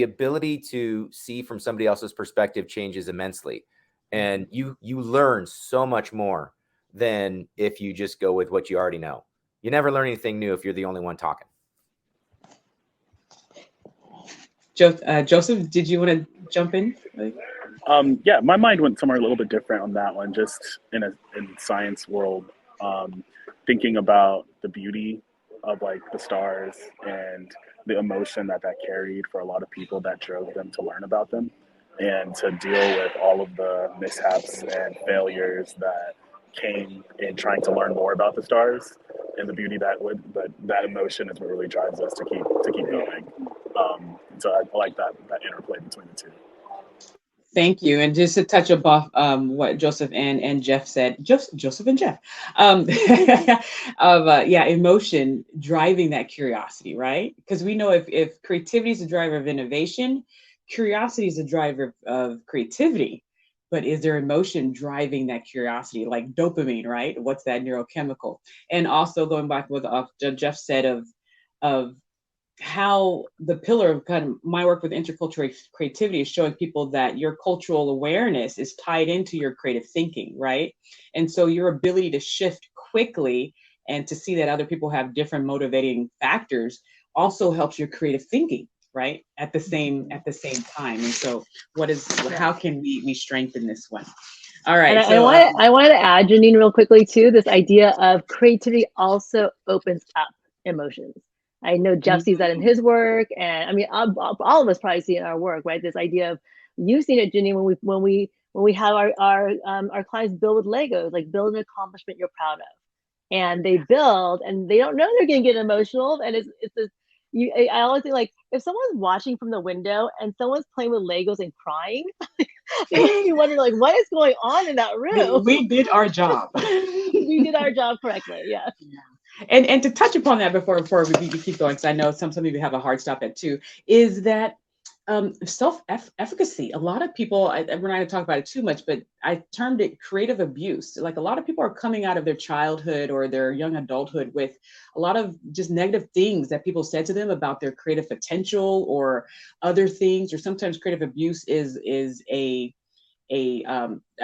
[SPEAKER 3] ability to see from somebody else's perspective changes immensely. And you learn so much more than if you just go with what you already know. You never learn anything new if you're the only one talking.
[SPEAKER 1] Joseph, did you want to jump in?
[SPEAKER 6] Yeah, my mind went somewhere a little bit different on that one, just in science world, thinking about the beauty of, like, the stars and the emotion that carried for a lot of people that drove them to learn about them, and to deal with all of the mishaps and failures that came in trying to learn more about the stars and the beauty but that emotion is what really drives us to keep going. So I like that interplay between the two.
[SPEAKER 1] Thank you. And just to touch above what Joseph and Geoff said, Joseph and Geoff, of emotion driving that curiosity, right? Because we know if creativity is the driver of innovation, curiosity is the driver of creativity. But is there emotion driving that curiosity, like dopamine, right? What's that neurochemical? And also going back with what Geoff said of how the pillar of kind of my work with intercultural creativity is showing people that your cultural awareness is tied into your creative thinking, right? And so your ability to shift quickly and to see that other people have different motivating factors also helps your creative thinking, right? At the same time. And so how can we strengthen this one? All right.
[SPEAKER 4] And I wanted to add, Janine, real quickly too, this idea of creativity also opens up emotions. I know Geoff sees that in his work, and I mean, all of us probably see it in our work, right? This idea of, you've seen it, Janine, when we have our clients build with Legos, like build an accomplishment you're proud of, and they build, and they don't know they're going to get emotional, and I always think, like, if someone's watching from the window and someone's playing with Legos and crying, you wonder, like, what is going on in that room?
[SPEAKER 1] We did our job.
[SPEAKER 4] We did our job correctly. Yeah.
[SPEAKER 1] And to touch upon that before we keep going, because I know some of you have a hard stop at 2, is that self-efficacy. A lot of people, we're not going to talk about it too much, but I termed it creative abuse. Like a lot of people are coming out of their childhood or their young adulthood with a lot of just negative things that people said to them about their creative potential or other things. Or sometimes creative abuse is a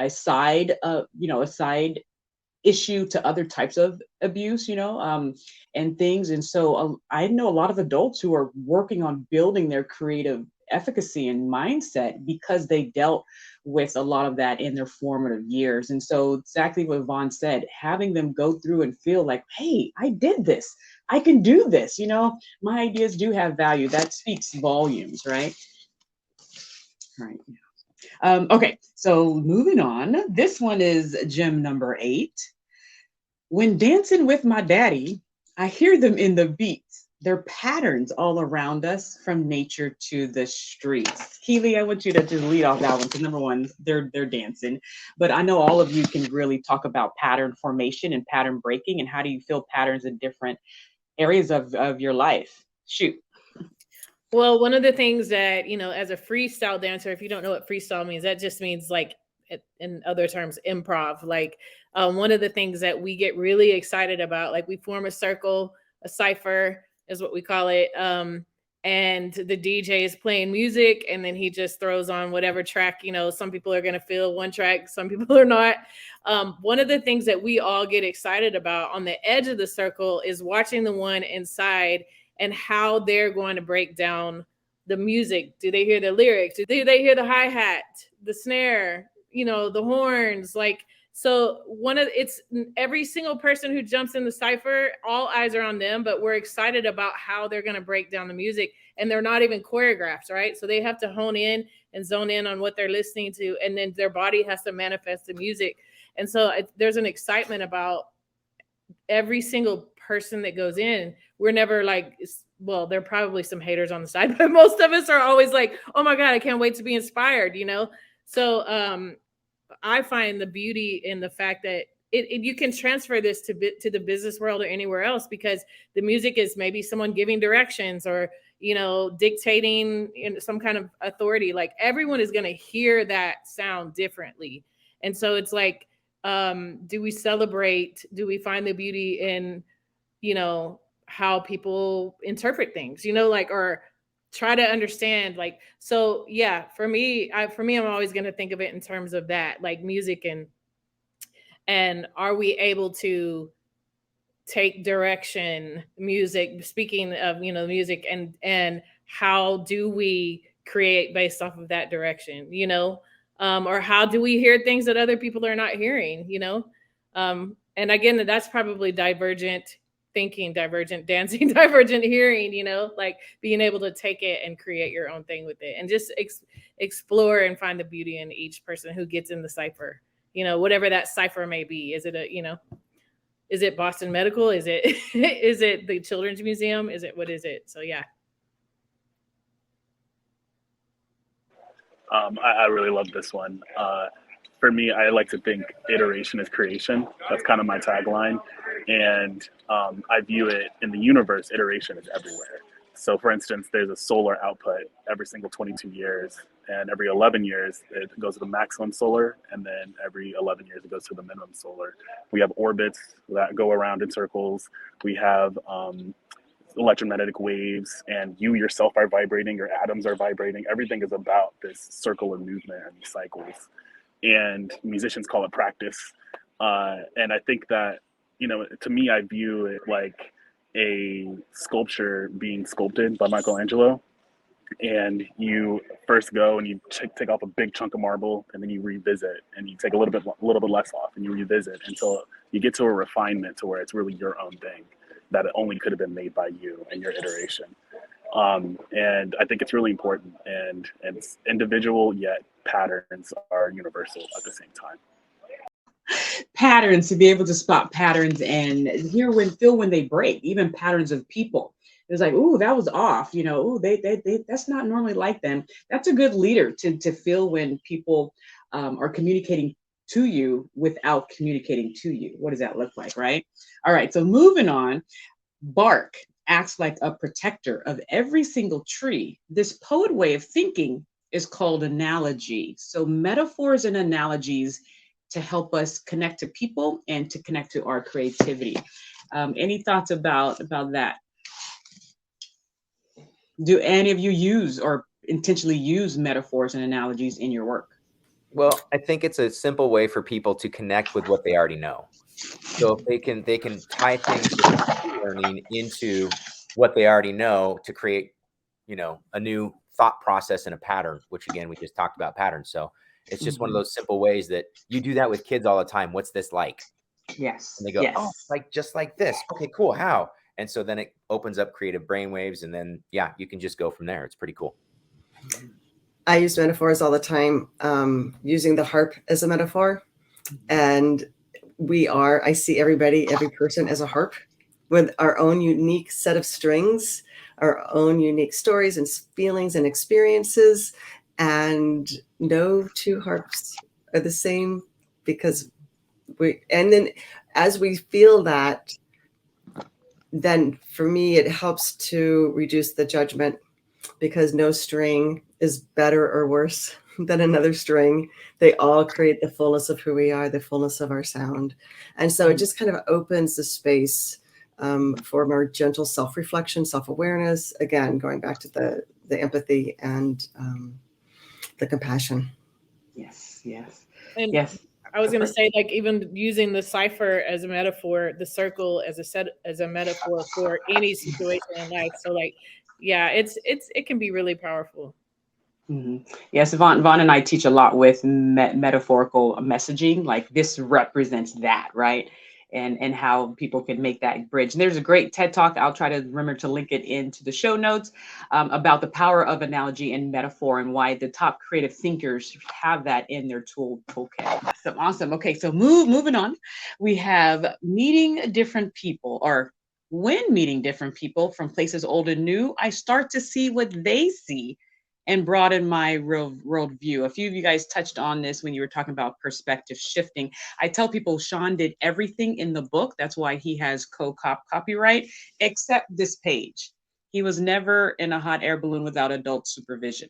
[SPEAKER 1] side, a side issue to other types of abuse, and things. And so I know a lot of adults who are working on building their creative efficacy and mindset because they dealt with a lot of that in their formative years. And so exactly what Vaughn said, having them go through and feel like, hey, I did this, I can do this, my ideas do have value. That speaks volumes, right? All right. Okay, so moving on. This one is gem number 8. When dancing with my daddy, I hear them in the beats. They're patterns all around us, from nature to the streets. Keeley, I want you to just lead off that one, because number one, they're dancing. But I know all of you can really talk about pattern formation and pattern breaking, and how do you feel patterns in different areas of your life? Shoot.
[SPEAKER 9] Well, one of the things that, as a freestyle dancer, if you don't know what freestyle means, that just means, like, in other terms, improv. Like, one of the things that we get really excited about, like, we form a circle, a cipher is what we call it. And the DJ is playing music, and then he just throws on whatever track, some people are going to feel one track, some people are not. One of the things that we all get excited about on the edge of the circle is watching the one inside and how they're going to break down the music. Do they hear the lyrics? Do they hear the hi-hat, the snare, the horns? Like, so it's every single person who jumps in the cipher, all eyes are on them, but we're excited about how they're going to break down the music. And they're not even choreographed, right? So they have to hone in and zone in on what they're listening to. And then their body has to manifest the music. And so there's an excitement about every single person that goes in. We're never like, well, there are probably some haters on the side, but most of us are always like, oh my God, I can't wait to be inspired, So I find the beauty in the fact that you can transfer this to the business world or anywhere else, because the music is maybe someone giving directions or, dictating some kind of authority. Like, everyone is going to hear that sound differently. And so it's like, do we celebrate? Do we find the beauty in, how people interpret things, or try to understand, like, so yeah, for me, I'm always going to think of it in terms of that, like music and are we able to take direction, music, speaking of, music, and how do we create based off of that direction, or how do we hear things that other people are not hearing, and again, that's probably divergent thinking, divergent dancing, divergent hearing, like being able to take it and create your own thing with it, and just explore and find the beauty in each person who gets in the cipher, whatever that cipher may be. Is it is it Boston Medical? Is it is it the Children's Museum? What is it? So yeah.
[SPEAKER 6] I really love this one. For me, I like to think iteration is creation. That's kind of my tagline. And I view it in the universe, iteration is everywhere. So for instance, there's a solar output every single 22 years, and every 11 years, it goes to the maximum solar, and then every 11 years, it goes to the minimum solar. We have orbits that go around in circles. We have electromagnetic waves, and you yourself are vibrating, your atoms are vibrating. Everything is about this circle of movement and cycles. And musicians call it practice. And I think that, to me, I view it like a sculpture being sculpted by Michelangelo. And you first go and you take off a big chunk of marble, and then you revisit, and you take a little bit less off, and you revisit until you get to a refinement to where it's really your own thing that it only could have been made by you and your iteration. And I think it's really important, and it's individual, yet patterns are universal at the same time.
[SPEAKER 1] Patterns, to be able to spot patterns and feel when they break, even patterns of people. It's like, ooh, that was off, ooh, they that's not normally like them. That's a good leader to feel when people are communicating to you without communicating to you. What does that look like, right? All right, so moving on. Bark. acts like a protector of every single tree. This poet way of thinking is called analogy. So metaphors and analogies to help us connect to people and to connect to our creativity. Any thoughts about that? Do any of you use or intentionally use metaphors and analogies in your work?
[SPEAKER 3] Well, I think it's a simple way for people to connect with what they already know. So if they can tie things that they're learning into what they already know to create, a new thought process and a pattern, which again, we just talked about patterns. So it's just one of those simple ways that you do that with kids all the time. What's this like?
[SPEAKER 1] Yes.
[SPEAKER 3] And they go, oh, like just like this. Okay, cool. How? And so then it opens up creative brainwaves, and then you can just go from there. It's pretty cool.
[SPEAKER 2] I use metaphors all the time, using the harp as a metaphor. And I see every person as a harp with our own unique set of strings, our own unique stories and feelings and experiences. And no two harps are the same, because and then as we feel that, then for me, it helps to reduce the judgment, because no string is better or worse than another string. They all create the fullness of who we are, the fullness of our sound. And so it just kind of opens the space for more gentle self-reflection, self-awareness. Again, going back to the empathy and the compassion.
[SPEAKER 1] Yes.
[SPEAKER 9] And
[SPEAKER 1] yes.
[SPEAKER 9] I was going to say, like, even using the cipher as a metaphor, the circle as a metaphor for any situation in life. So like, it can be really powerful.
[SPEAKER 1] Mm-hmm. Yes, Vaughn and I teach a lot with metaphorical messaging. Like, this represents that, right? And how people can make that bridge. And there's a great TED Talk. I'll try to remember to link it into the show notes about the power of analogy and metaphor, and why the top creative thinkers have that in their toolkit. Awesome. Okay, so moving on. We have meeting different people, or when meeting different people from places old and new, I start to see what they see and broaden my world view. A few of you guys touched on this when you were talking about perspective shifting. I tell people Sean did everything in the book. That's why he has copyright, except this page. He was never in a hot air balloon without adult supervision.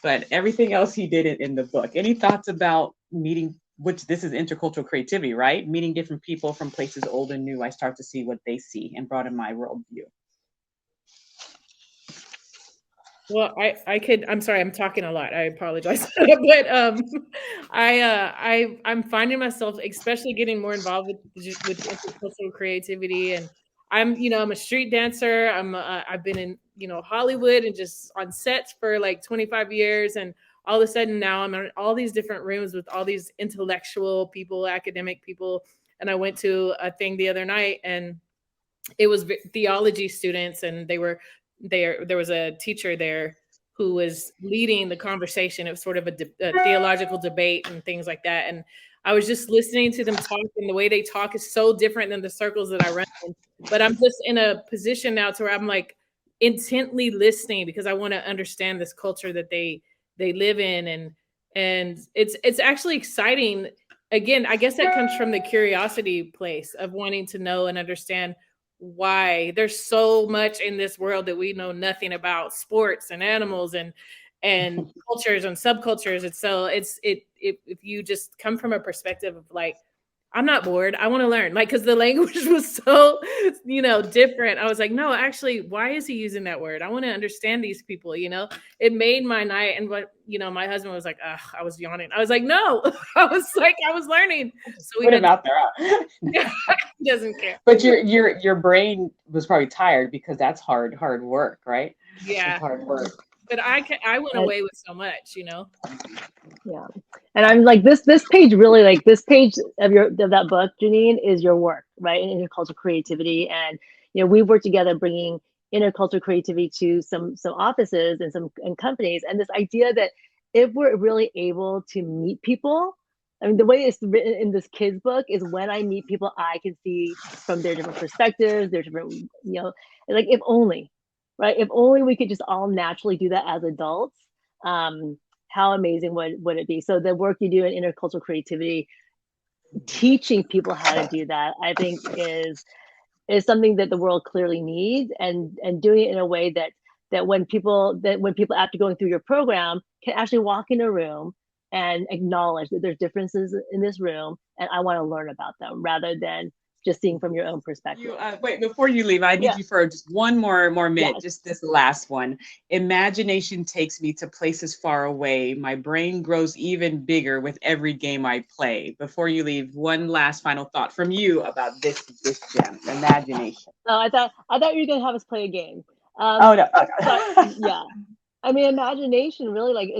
[SPEAKER 1] But everything else he did it in the book. Any thoughts about meeting, which this is intercultural creativity, right? Meeting different people from places old and new, I start to see what they see and broaden my worldview.
[SPEAKER 9] Well, I'm sorry, I'm talking a lot. I apologize. But I'm finding myself, especially getting more involved with intercultural creativity. And I'm a street dancer. I've been in, Hollywood and just on sets for like 25 years. And all of a sudden now I'm in all these different rooms with all these intellectual people, academic people. And I went to a thing the other night, and it was theology students, and there was a teacher there who was leading the conversation. It was sort of a theological debate and things like that. And I was just listening to them talk, and the way they talk is so different than the circles that I run in. But I'm just in a position now to where I'm like intently listening, because I want to understand this culture that they live in. And it's actually exciting. Again, I guess that comes from the curiosity place of wanting to know and understand why there's so much in this world that we know nothing about, sports and animals and cultures and subcultures. And so if you just come from a perspective of like, I'm not bored, I want to learn, like, because the language was so different. I was like, no, actually, why is he using that word? I want to understand these people. It made my night. And my husband was like, I was yawning. I was like, no. I was learning. So we
[SPEAKER 1] put him out there.
[SPEAKER 9] He doesn't care.
[SPEAKER 1] But your brain was probably tired, because that's hard work, right?
[SPEAKER 9] Yeah,
[SPEAKER 1] it's hard work.
[SPEAKER 9] But I went away with so much,
[SPEAKER 4] Yeah. And I'm like, this page really, like, this page of that book, Janine, is your work, right? In intercultural creativity. And we've worked together bringing intercultural creativity to some offices and companies. And this idea that if we're really able to meet people, I mean, the way it's written in this kids book is, when I meet people, I can see from their different perspectives, their different, like, if only, right? If only we could just all naturally do that as adults. How amazing would it be? So the work you do in intercultural creativity, teaching people how to do that, I think is is something that the world clearly needs, and doing it in a way that when people after going through your program can actually walk in a room and acknowledge that there's differences in this room, and I want to learn about them rather than just seeing from your own perspective.
[SPEAKER 1] Wait, before you leave, I need you for just one more minute,
[SPEAKER 4] Yes.
[SPEAKER 1] just this last one. Imagination takes me to places far away. My brain grows even bigger with every game I play. Before you leave, one last final thought from you about this gem, imagination.
[SPEAKER 4] Oh, I thought you were gonna have us play a game.
[SPEAKER 1] Oh no. Okay.
[SPEAKER 4] But, yeah, I mean, imagination really, like,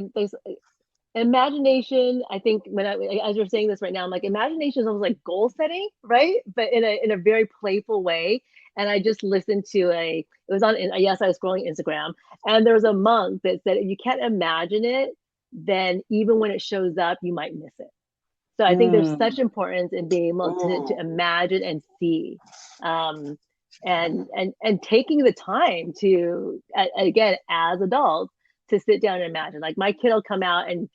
[SPEAKER 4] imagination, I think as you're saying this right now, I'm like, imagination is almost like goal setting, right? But in a very playful way. And I just listened to I was scrolling Instagram, and there was a monk that said, if you can't imagine it, then even when it shows up, you might miss it. So I think there's such importance in being able to imagine and see, and taking the time to, again, as adults, to sit down and imagine. Like, my kid will come out and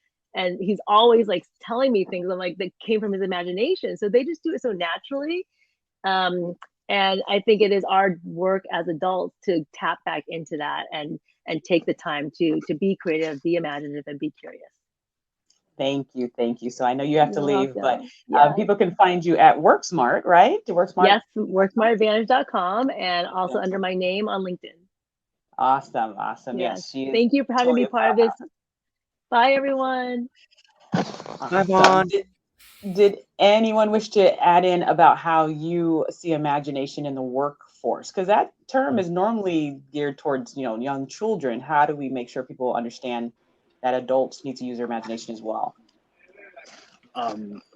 [SPEAKER 4] he's always like telling me things I'm like that came from his imagination. So they just do it so naturally. And I think it is our work as adults to tap back into that and take the time to be creative, be imaginative, and be curious.
[SPEAKER 1] Thank you. So I know you have to leave, but
[SPEAKER 4] Yeah.
[SPEAKER 1] people can find you at WorkSmart, right? To WorkSmart.
[SPEAKER 4] Yes, WorkSmartAdvantage.com, and also under my name on LinkedIn.
[SPEAKER 1] Awesome.
[SPEAKER 4] Yes. Thank you for having me part of this. Bye, everyone.
[SPEAKER 3] Bye, Vaughn.
[SPEAKER 1] Did anyone wish to add in about how you see imagination in the workforce? Because that term is normally geared towards, young children. How do we make sure people understand that adults need to use their imagination as well?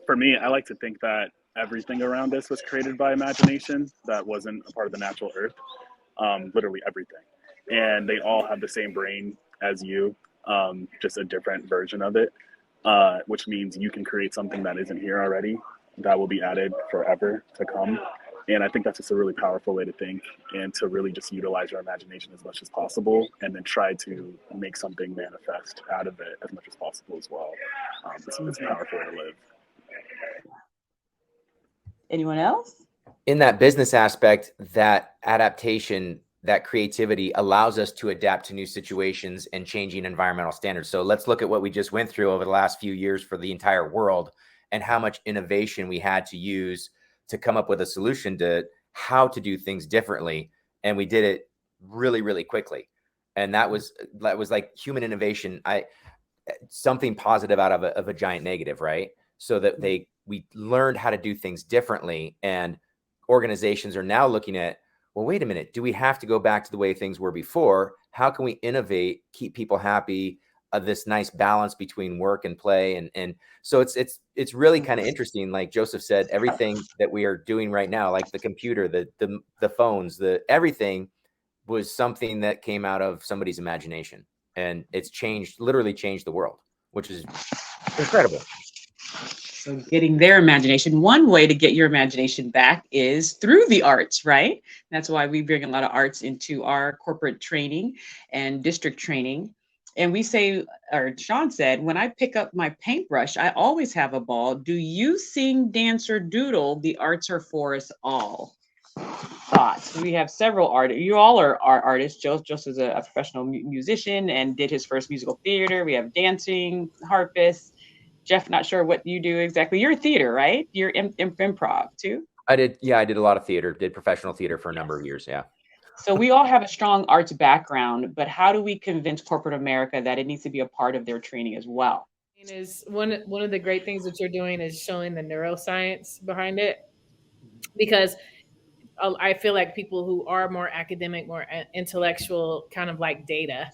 [SPEAKER 6] For me, I like to think that everything around us was created by imagination that wasn't a part of the natural earth. Literally everything. And they all have the same brain as you, just a different version of it, which means you can create something that isn't here already that will be added forever to come. And I think that's just a really powerful way to think, and to really just utilize your imagination as much as possible, and then try to make something manifest out of it as much as possible as well. It's a powerful way to live.
[SPEAKER 1] Anyone else?
[SPEAKER 3] In that business aspect, that adaptation, that creativity allows us to adapt to new situations and changing environmental standards. So let's look at what we just went through over the last few years for the entire world, and how much innovation we had to use to come up with a solution to how to do things differently. And we did it really, really quickly. And that was like human innovation. Something positive out of a giant negative, right? So that we learned how to do things differently, and organizations are now looking at, well, wait a minute, do we have to go back to the way things were before? How can we innovate, keep people happy, this nice balance between work and play? And so it's really kind of interesting. Like Joseph said, everything that we are doing right now, like the computer, the phones, everything was something that came out of somebody's imagination, and it's literally changed the world, which is incredible.
[SPEAKER 1] So getting their imagination, one way to get your imagination back is through the arts, right? That's why we bring a lot of arts into our corporate training and district training. And we say, or Sean said, when I pick up my paintbrush, I always have a ball. Do you sing, dance, or doodle? The arts are for us all. Thoughts? We have several artists. You all are artists. Joseph is a professional musician and did his first musical theater. We have dancing, Harpist. Jeff, not sure what you do exactly. You're theater, right? You're improv too?
[SPEAKER 3] I did a lot of theater, did professional theater for a number of years, yeah.
[SPEAKER 1] So we all have a strong arts background, but how do we convince corporate America that it needs to be a part of their training as well?
[SPEAKER 9] Is one of the great things that you're doing is showing the neuroscience behind it, because I feel like people who are more academic, more intellectual, kind of like data.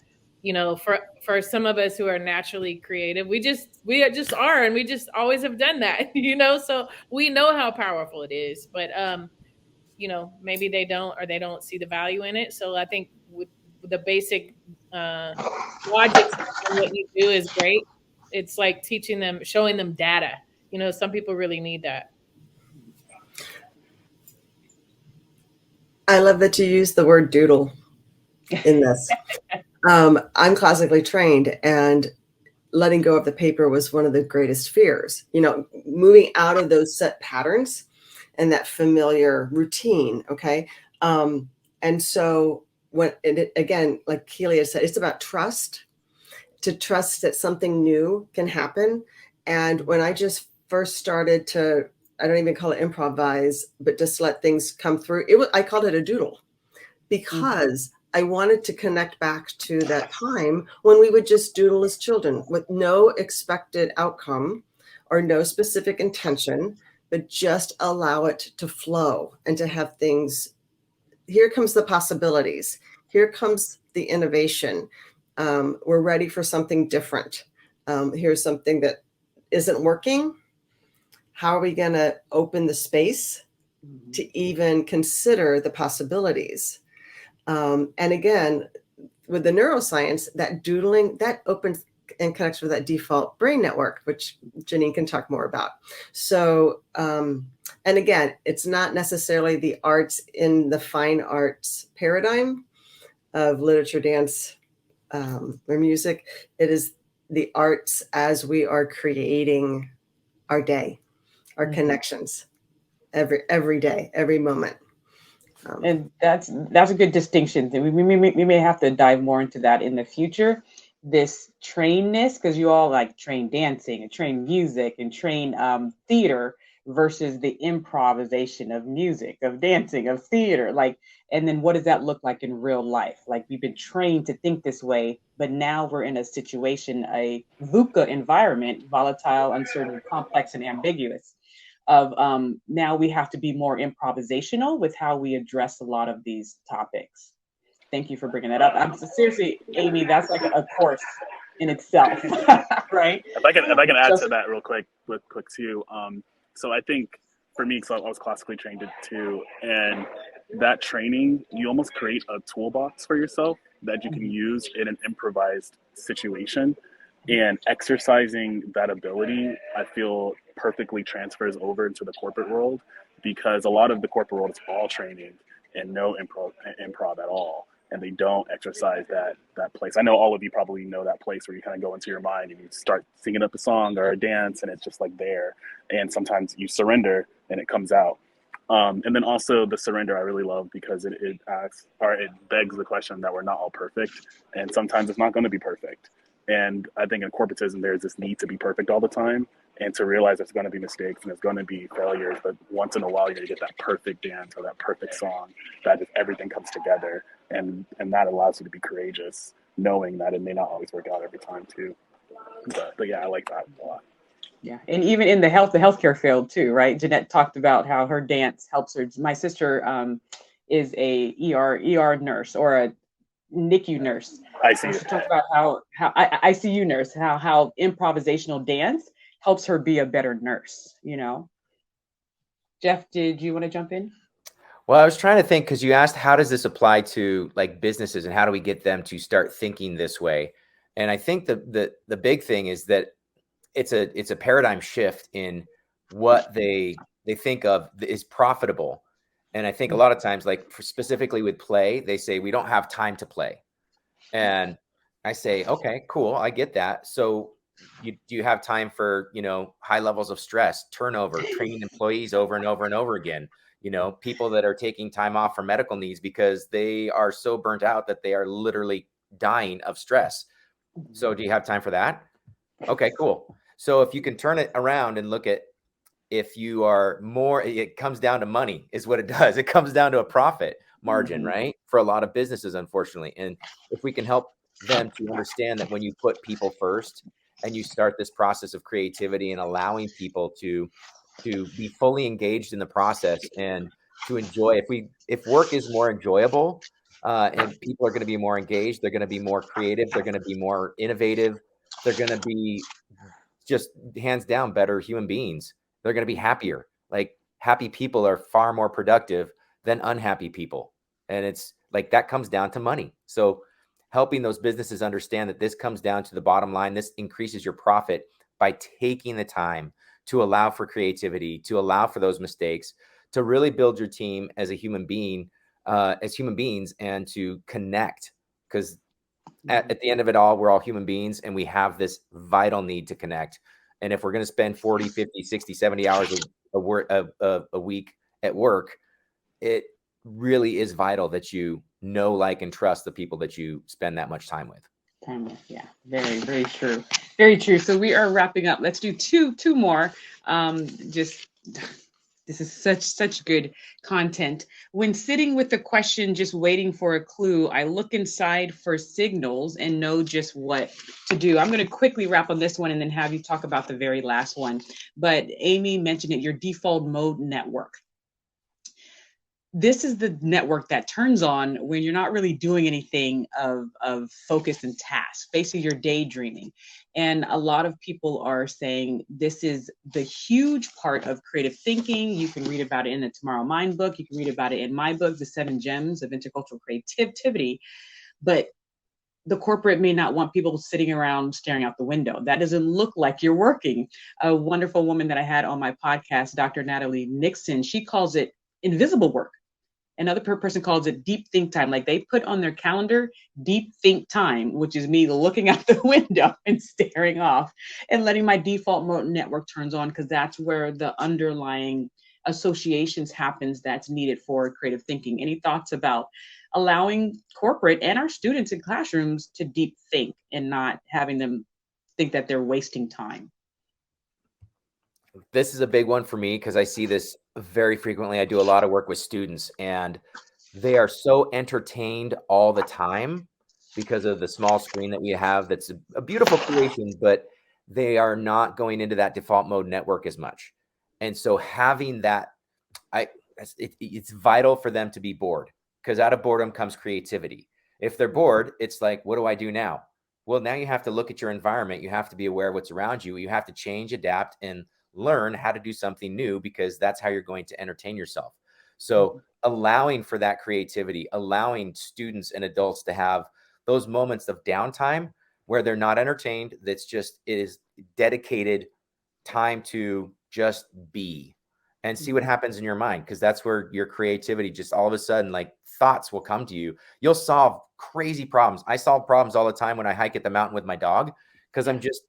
[SPEAKER 9] For some of us who are naturally creative, we just are, and we just always have done that, so we know how powerful it is, but maybe they don't see the value in it. So I think with the basic logic of what you do is great. It's like teaching them, showing them data. Some people really need that.
[SPEAKER 2] I love that you use the word doodle in this. I'm classically trained, and letting go of the paper was one of the greatest fears, moving out of those set patterns and that familiar routine. Okay. And so again, like Keeley said, it's about trust, to trust that something new can happen. And when I just first started to, I don't even call it improvise, but just let things come through, I called it a doodle, because I wanted to connect back to that time when we would just doodle as children with no expected outcome or no specific intention, but just allow it to flow and to have things. Here comes the possibilities. Here comes the innovation. We're ready for something different. Here's something that isn't working. How are we going to open the space to even consider the possibilities? And again, with the neuroscience, that doodling, that opens and connects with that default brain network, which Janine can talk more about. So, and again, it's not necessarily the arts in the fine arts paradigm of literature, dance, or music. It is the arts as we are creating our day, our connections, every day, every moment.
[SPEAKER 1] And that's a good distinction. We may have to dive more into that in the future. This trainedness, because you all like train dancing and train music and train theater versus the improvisation of music, of dancing, of theater. Like, and then what does that look like in real life? Like, we've been trained to think this way, but now we're in a situation, a VUCA environment, volatile, uncertain, complex, and ambiguous. Of now we have to be more improvisational with how we address a lot of these topics. Thank you for bringing that up. I'm seriously, Amy, that's like a course in itself, right?
[SPEAKER 6] If I can add to that real quick too. So I think for me, because I was classically trained too, and that training, you almost create a toolbox for yourself that you can use in an improvised situation. And exercising that ability, I feel, perfectly transfers over into the corporate world, because a lot of the corporate world is all training and no improv at all. And they don't exercise that place. I know all of you probably know that place where you kind of go into your mind and you start singing up a song or a dance, and it's just like there. And sometimes you surrender and it comes out. And then also the surrender I really love, because it asks, or it begs the question that we're not all perfect, and sometimes it's not going to be perfect. And I think in corporatism, there's this need to be perfect all the time, and to realize there's going to be mistakes and there's going to be failures, but once in a while, you're going to get that perfect dance or that perfect song that just everything comes together, and that allows you to be courageous, knowing that it may not always work out every time too. But yeah, I like that a lot.
[SPEAKER 1] Yeah, and even in the healthcare field too, right? Jeanette talked about how her dance helps her. My sister is a ER nurse or a NICU nurse. She talked about how ICU nurse, how improvisational dance helps her be a better nurse, you know. Jeff, did you want to jump in?
[SPEAKER 3] Well, I was trying to think, because you asked, how does this apply to like businesses and how do we get them to start thinking this way? And I think the big thing is that it's a paradigm shift in what they think of is profitable. And I think a lot of times, like specifically with play, they say we don't have time to play. And I say, okay, cool, I get that. So do you have time for, high levels of stress, turnover, training employees over and over and over again? People that are taking time off for medical needs because they are so burnt out that they are literally dying of stress. So do you have time for that? Okay, cool. So if you can turn it around and look at, if you are more, it comes down to money is what it does. It comes down to a profit margin, right? For a lot of businesses, unfortunately. And if we can help them to understand that when you put people first and you start this process of creativity and allowing people to be fully engaged in the process and to enjoy, if work is more enjoyable and people are going to be more engaged, they're going to be more creative, they're going to be more innovative, they're going to be just hands down better human beings. They're going to be happier. Like, happy people are far more productive than unhappy people. And it's like, that comes down to money. So helping those businesses understand that this comes down to the bottom line, this increases your profit by taking the time to allow for creativity, to allow for those mistakes, to really build your team as a human being, as human beings, and to connect. Because at the end of it all, we're all human beings and we have this vital need to connect. And if we're going to spend 40, 50, 60, 70 hours a week at work, it really is vital that you know, like, and trust the people that you spend that much time with.
[SPEAKER 1] Yeah, very, very true. Very true. So we are wrapping up. Let's do two more. This is such good content. When sitting with the question, just waiting for a clue, I look inside for signals and know just what to do. I'm going to quickly wrap on this one and then have you talk about the very last one. But Amy mentioned it, your default mode network. This is the network that turns on when you're not really doing anything of focus and task. Basically, you're daydreaming. And a lot of people are saying this is the huge part of creative thinking. You can read about it in the Tomorrow Mind book. You can read about it in my book, The 7 Gems of Intercultural Creativity. But the corporate may not want people sitting around staring out the window. That doesn't look like you're working. A wonderful woman that I had on my podcast, Dr. Natalie Nixon, she calls it invisible work. Another person calls it deep think time. Like they put on their calendar, deep think time, which is me looking out the window and staring off and letting my default mode network turns on, because that's where the underlying associations happens that's needed for creative thinking. Any thoughts about allowing corporate and our students in classrooms to deep think and not having them think that they're wasting time?
[SPEAKER 3] This is a big one for me because I see this very frequently. I do a lot of work with students and they are so entertained all the time because of the small screen that we have. That's a beautiful creation, but they are not going into that default mode network as much. And so having that, it's vital for them to be bored, because out of boredom comes creativity. If they're bored, it's like, what do I do now? Well, now you have to look at your environment. You have to be aware of what's around you. You have to change, adapt, and learn how to do something new, because that's how you're going to entertain yourself. So allowing for that creativity, allowing students and adults to have those moments of downtime where they're not entertained, it is dedicated time to just be and see what happens in your mind, because that's where your creativity, just all of a sudden, like, thoughts will come to you. You'll solve crazy problems. I solve problems all the time when I hike at the mountain with my dog, because I'm just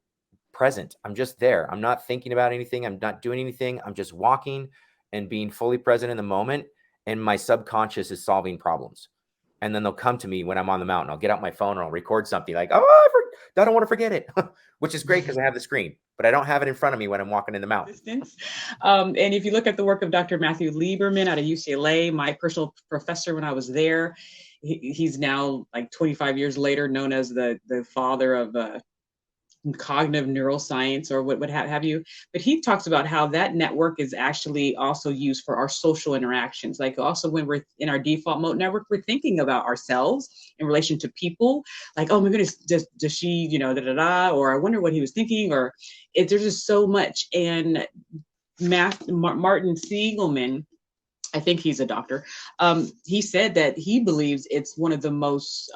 [SPEAKER 3] present. I'm just there. I'm not thinking about anything. I'm not doing anything. I'm just walking and being fully present in the moment. And my subconscious is solving problems. And then they'll come to me when I'm on the mountain. I'll get out my phone or I'll record something like, oh, I don't want to forget it, which is great because I have the screen, but I don't have it in front of me when I'm walking in the mountain.
[SPEAKER 1] And if you look at the work of Dr. Matthew Lieberman out of UCLA, my personal professor when I was there, he's now, like 25 years later, known as the father of cognitive neuroscience or what have you. But he talks about how that network is actually also used for our social interactions. Like also when we're in our default mode network, we're thinking about ourselves in relation to people. Like, oh my goodness, does she, or I wonder what he was thinking, or there's just so much. And Martin Siegelman, I think he's a doctor. He said that he believes it's one of the most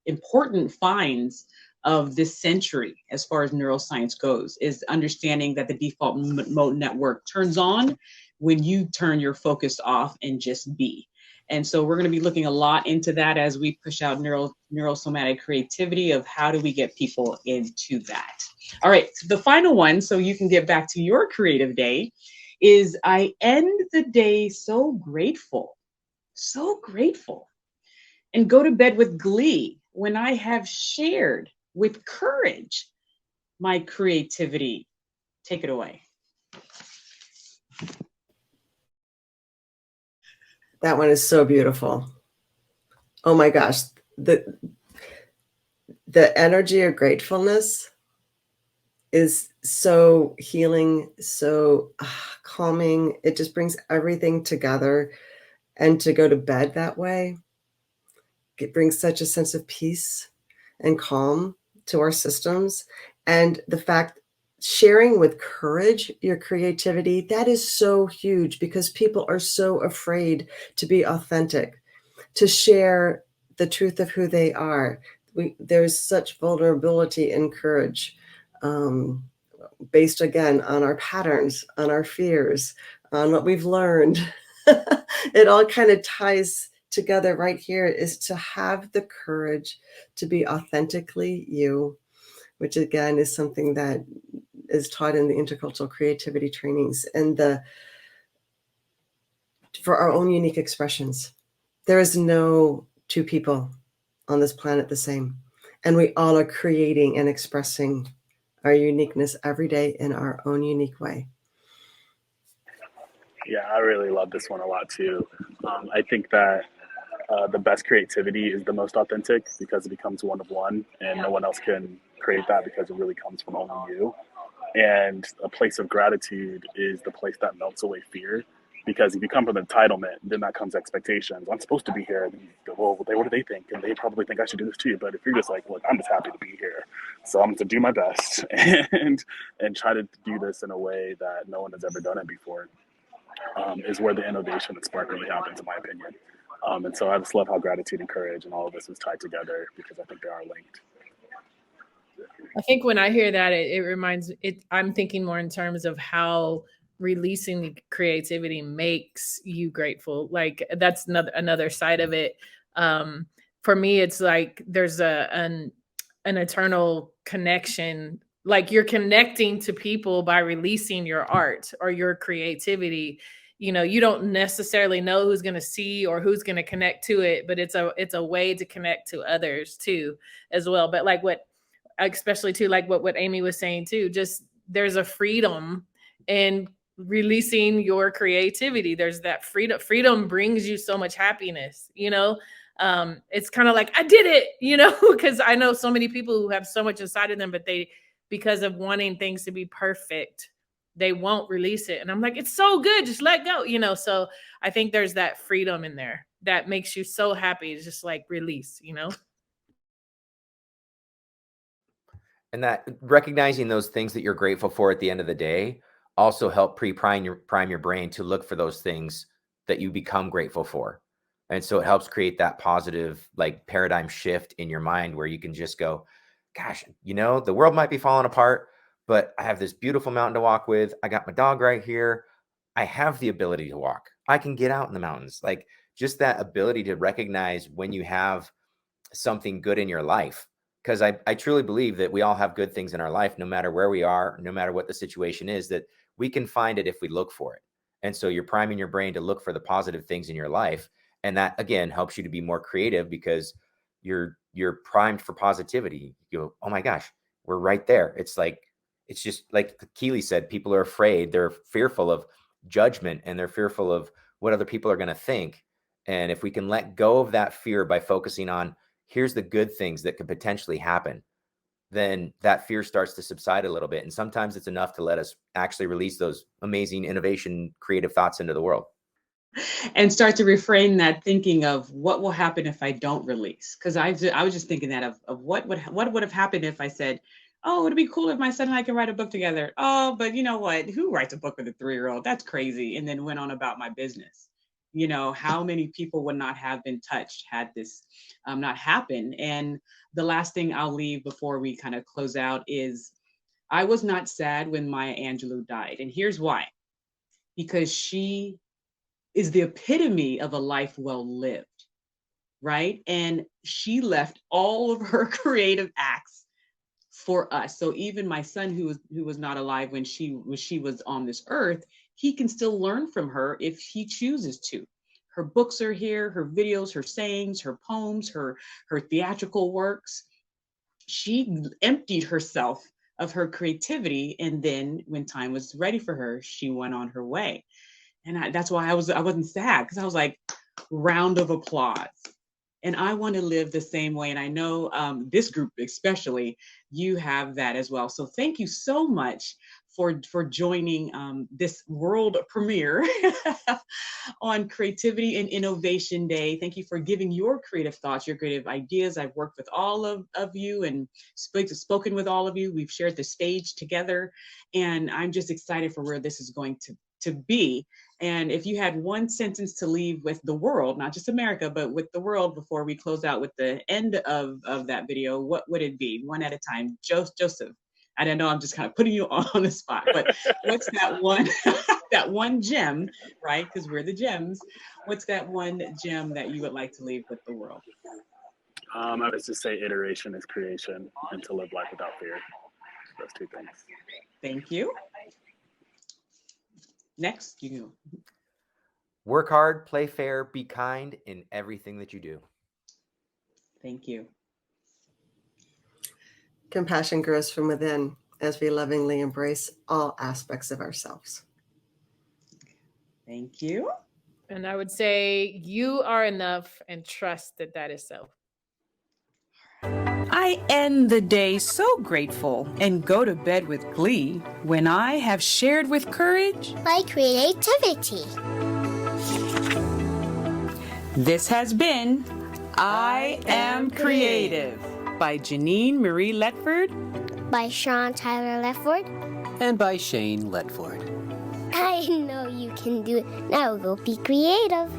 [SPEAKER 1] important finds of this century, as far as neuroscience goes, is understanding that the default mode network turns on when you turn your focus off and just be. And so we're going to be looking a lot into that as we push out neurosomatic creativity, of how do we get people into that. All right, so the final one, so you can get back to your creative day, is I end the day so grateful, and go to bed with glee when I have shared with courage my creativity. Take it away.
[SPEAKER 2] That one is so beautiful. Oh my gosh. The energy of gratefulness is so healing, so calming. It just brings everything together. And to go to bed that way, it brings such a sense of peace and calm to our systems. And the fact, sharing with courage your creativity, that is so huge, because people are so afraid to be authentic, to share the truth of who they are. There's such vulnerability in courage, based again on our patterns, on our fears, on what we've learned. It all kind of ties together right here, is to have the courage to be authentically you, which again is something that is taught in the intercultural creativity trainings. And for our own unique expressions. There is no two people on this planet the same. And we all are creating and expressing our uniqueness every day in our own unique way.
[SPEAKER 6] Yeah, I really love this one a lot too. I think that the best creativity is the most authentic because it becomes one of one, and no one else can create that because it really comes from only you. And a place of gratitude is the place that melts away fear. Because if you come from entitlement, then that comes expectations. I'm supposed to be here. And you go, well, what do they think? And they probably think I should do this too. But if you're just like, look, I'm just happy to be here, so I'm going to do my best and try to do this in a way that no one has ever done it before, is where the innovation and spark really happens, in my opinion. And so I just love how gratitude and courage and all of this is tied together because I think they are linked.
[SPEAKER 9] I think when I hear that, it reminds it. I'm thinking more in terms of how releasing the creativity makes you grateful. Like that's another side of it. For me, it's like there's an eternal connection. Like you're connecting to people by releasing your art or your creativity. You know, you don't necessarily know who's going to see or who's going to connect to it, but it's a way to connect to others too, as well. But like especially too, like what Amy was saying too, just there's a freedom in releasing your creativity. There's that freedom. Freedom brings you so much happiness, you know? It's kind of like, I did it, you know, because I know so many people who have so much inside of them, but because of wanting things to be perfect, they won't release it. And I'm like, it's so good. Just let go, you know? So I think there's that freedom in there that makes you so happy. It's just like release, you know?
[SPEAKER 3] And that recognizing those things that you're grateful for at the end of the day also help prime your brain to look for those things that you become grateful for. And so it helps create that positive like paradigm shift in your mind where you can just go, gosh, you know, the world might be falling apart, but I have this beautiful mountain to walk with. I got my dog right here. I have the ability to walk. I can get out in the mountains. Like just that ability to recognize when you have something good in your life. Because I truly believe that we all have good things in our life, no matter where we are, no matter what the situation is, that we can find it if we look for it. And so you're priming your brain to look for the positive things in your life. And that, again, helps you to be more creative because you're primed for positivity. You go, oh my gosh, we're right there. It's just like Keeley said, people are afraid. They're fearful of judgment and they're fearful of what other people are going to think. And if we can let go of that fear by focusing on, here's the good things that could potentially happen, then that fear starts to subside a little bit. And sometimes it's enough to let us actually release those amazing innovation, creative thoughts into the world.
[SPEAKER 1] And start to reframe that thinking of what will happen if I don't release. Because I was just thinking that of what would have happened if I said, oh, it'd be cool if my son and I can write a book together. Oh, but you know what? Who writes a book with a 3-year-old? That's crazy. And then went on about my business. You know, how many people would not have been touched had this not happened? And the last thing I'll leave before we kind of close out is I was not sad when Maya Angelou died. And here's why. Because she is the epitome of a life well lived, right? And she left all of her creative acts for us. So even my son, who was not alive when she was on this earth, he can still learn from her if he chooses to. Her books are here, her videos, her sayings, her poems, her theatrical works. She emptied herself of her creativity, and then when time was ready for her, she went on her way. And that's why I wasn't sad, because I was like, round of applause. And I want to live the same way. And I know this group especially, you have that as well. So thank you so much for joining this world premiere on Creativity and Innovation Day. Thank you for giving your creative thoughts, your creative ideas. I've worked with all of you and spoken with all of you. We've shared the stage together. And I'm just excited for where this is going to be. And if you had one sentence to leave with the world, not just America, but with the world before we close out with the end of that video, what would it be? One at a time. Joseph, I don't know, I'm just kind of putting you on the spot, but what's that one, that one gem, right? Because we're the gems. What's that one gem that you would like to leave with the world?
[SPEAKER 6] I would just say iteration is creation and to live life without fear. Those two things.
[SPEAKER 1] Thank you. Next, you go.
[SPEAKER 3] Work hard, play fair, be kind in everything that you do.
[SPEAKER 1] Thank you.
[SPEAKER 2] Compassion grows from within as we lovingly embrace all aspects of ourselves.
[SPEAKER 1] Thank you.
[SPEAKER 9] And I would say you are enough and trust that that is so.
[SPEAKER 8] I end the day so grateful and go to bed with glee when I have shared with courage
[SPEAKER 5] My creativity.
[SPEAKER 8] This has been I Am Creative by Janine Marie Letford,
[SPEAKER 5] By Sean Tyler Lefford.
[SPEAKER 7] And by Shane Letford.
[SPEAKER 5] I know you can do it. Now go be creative.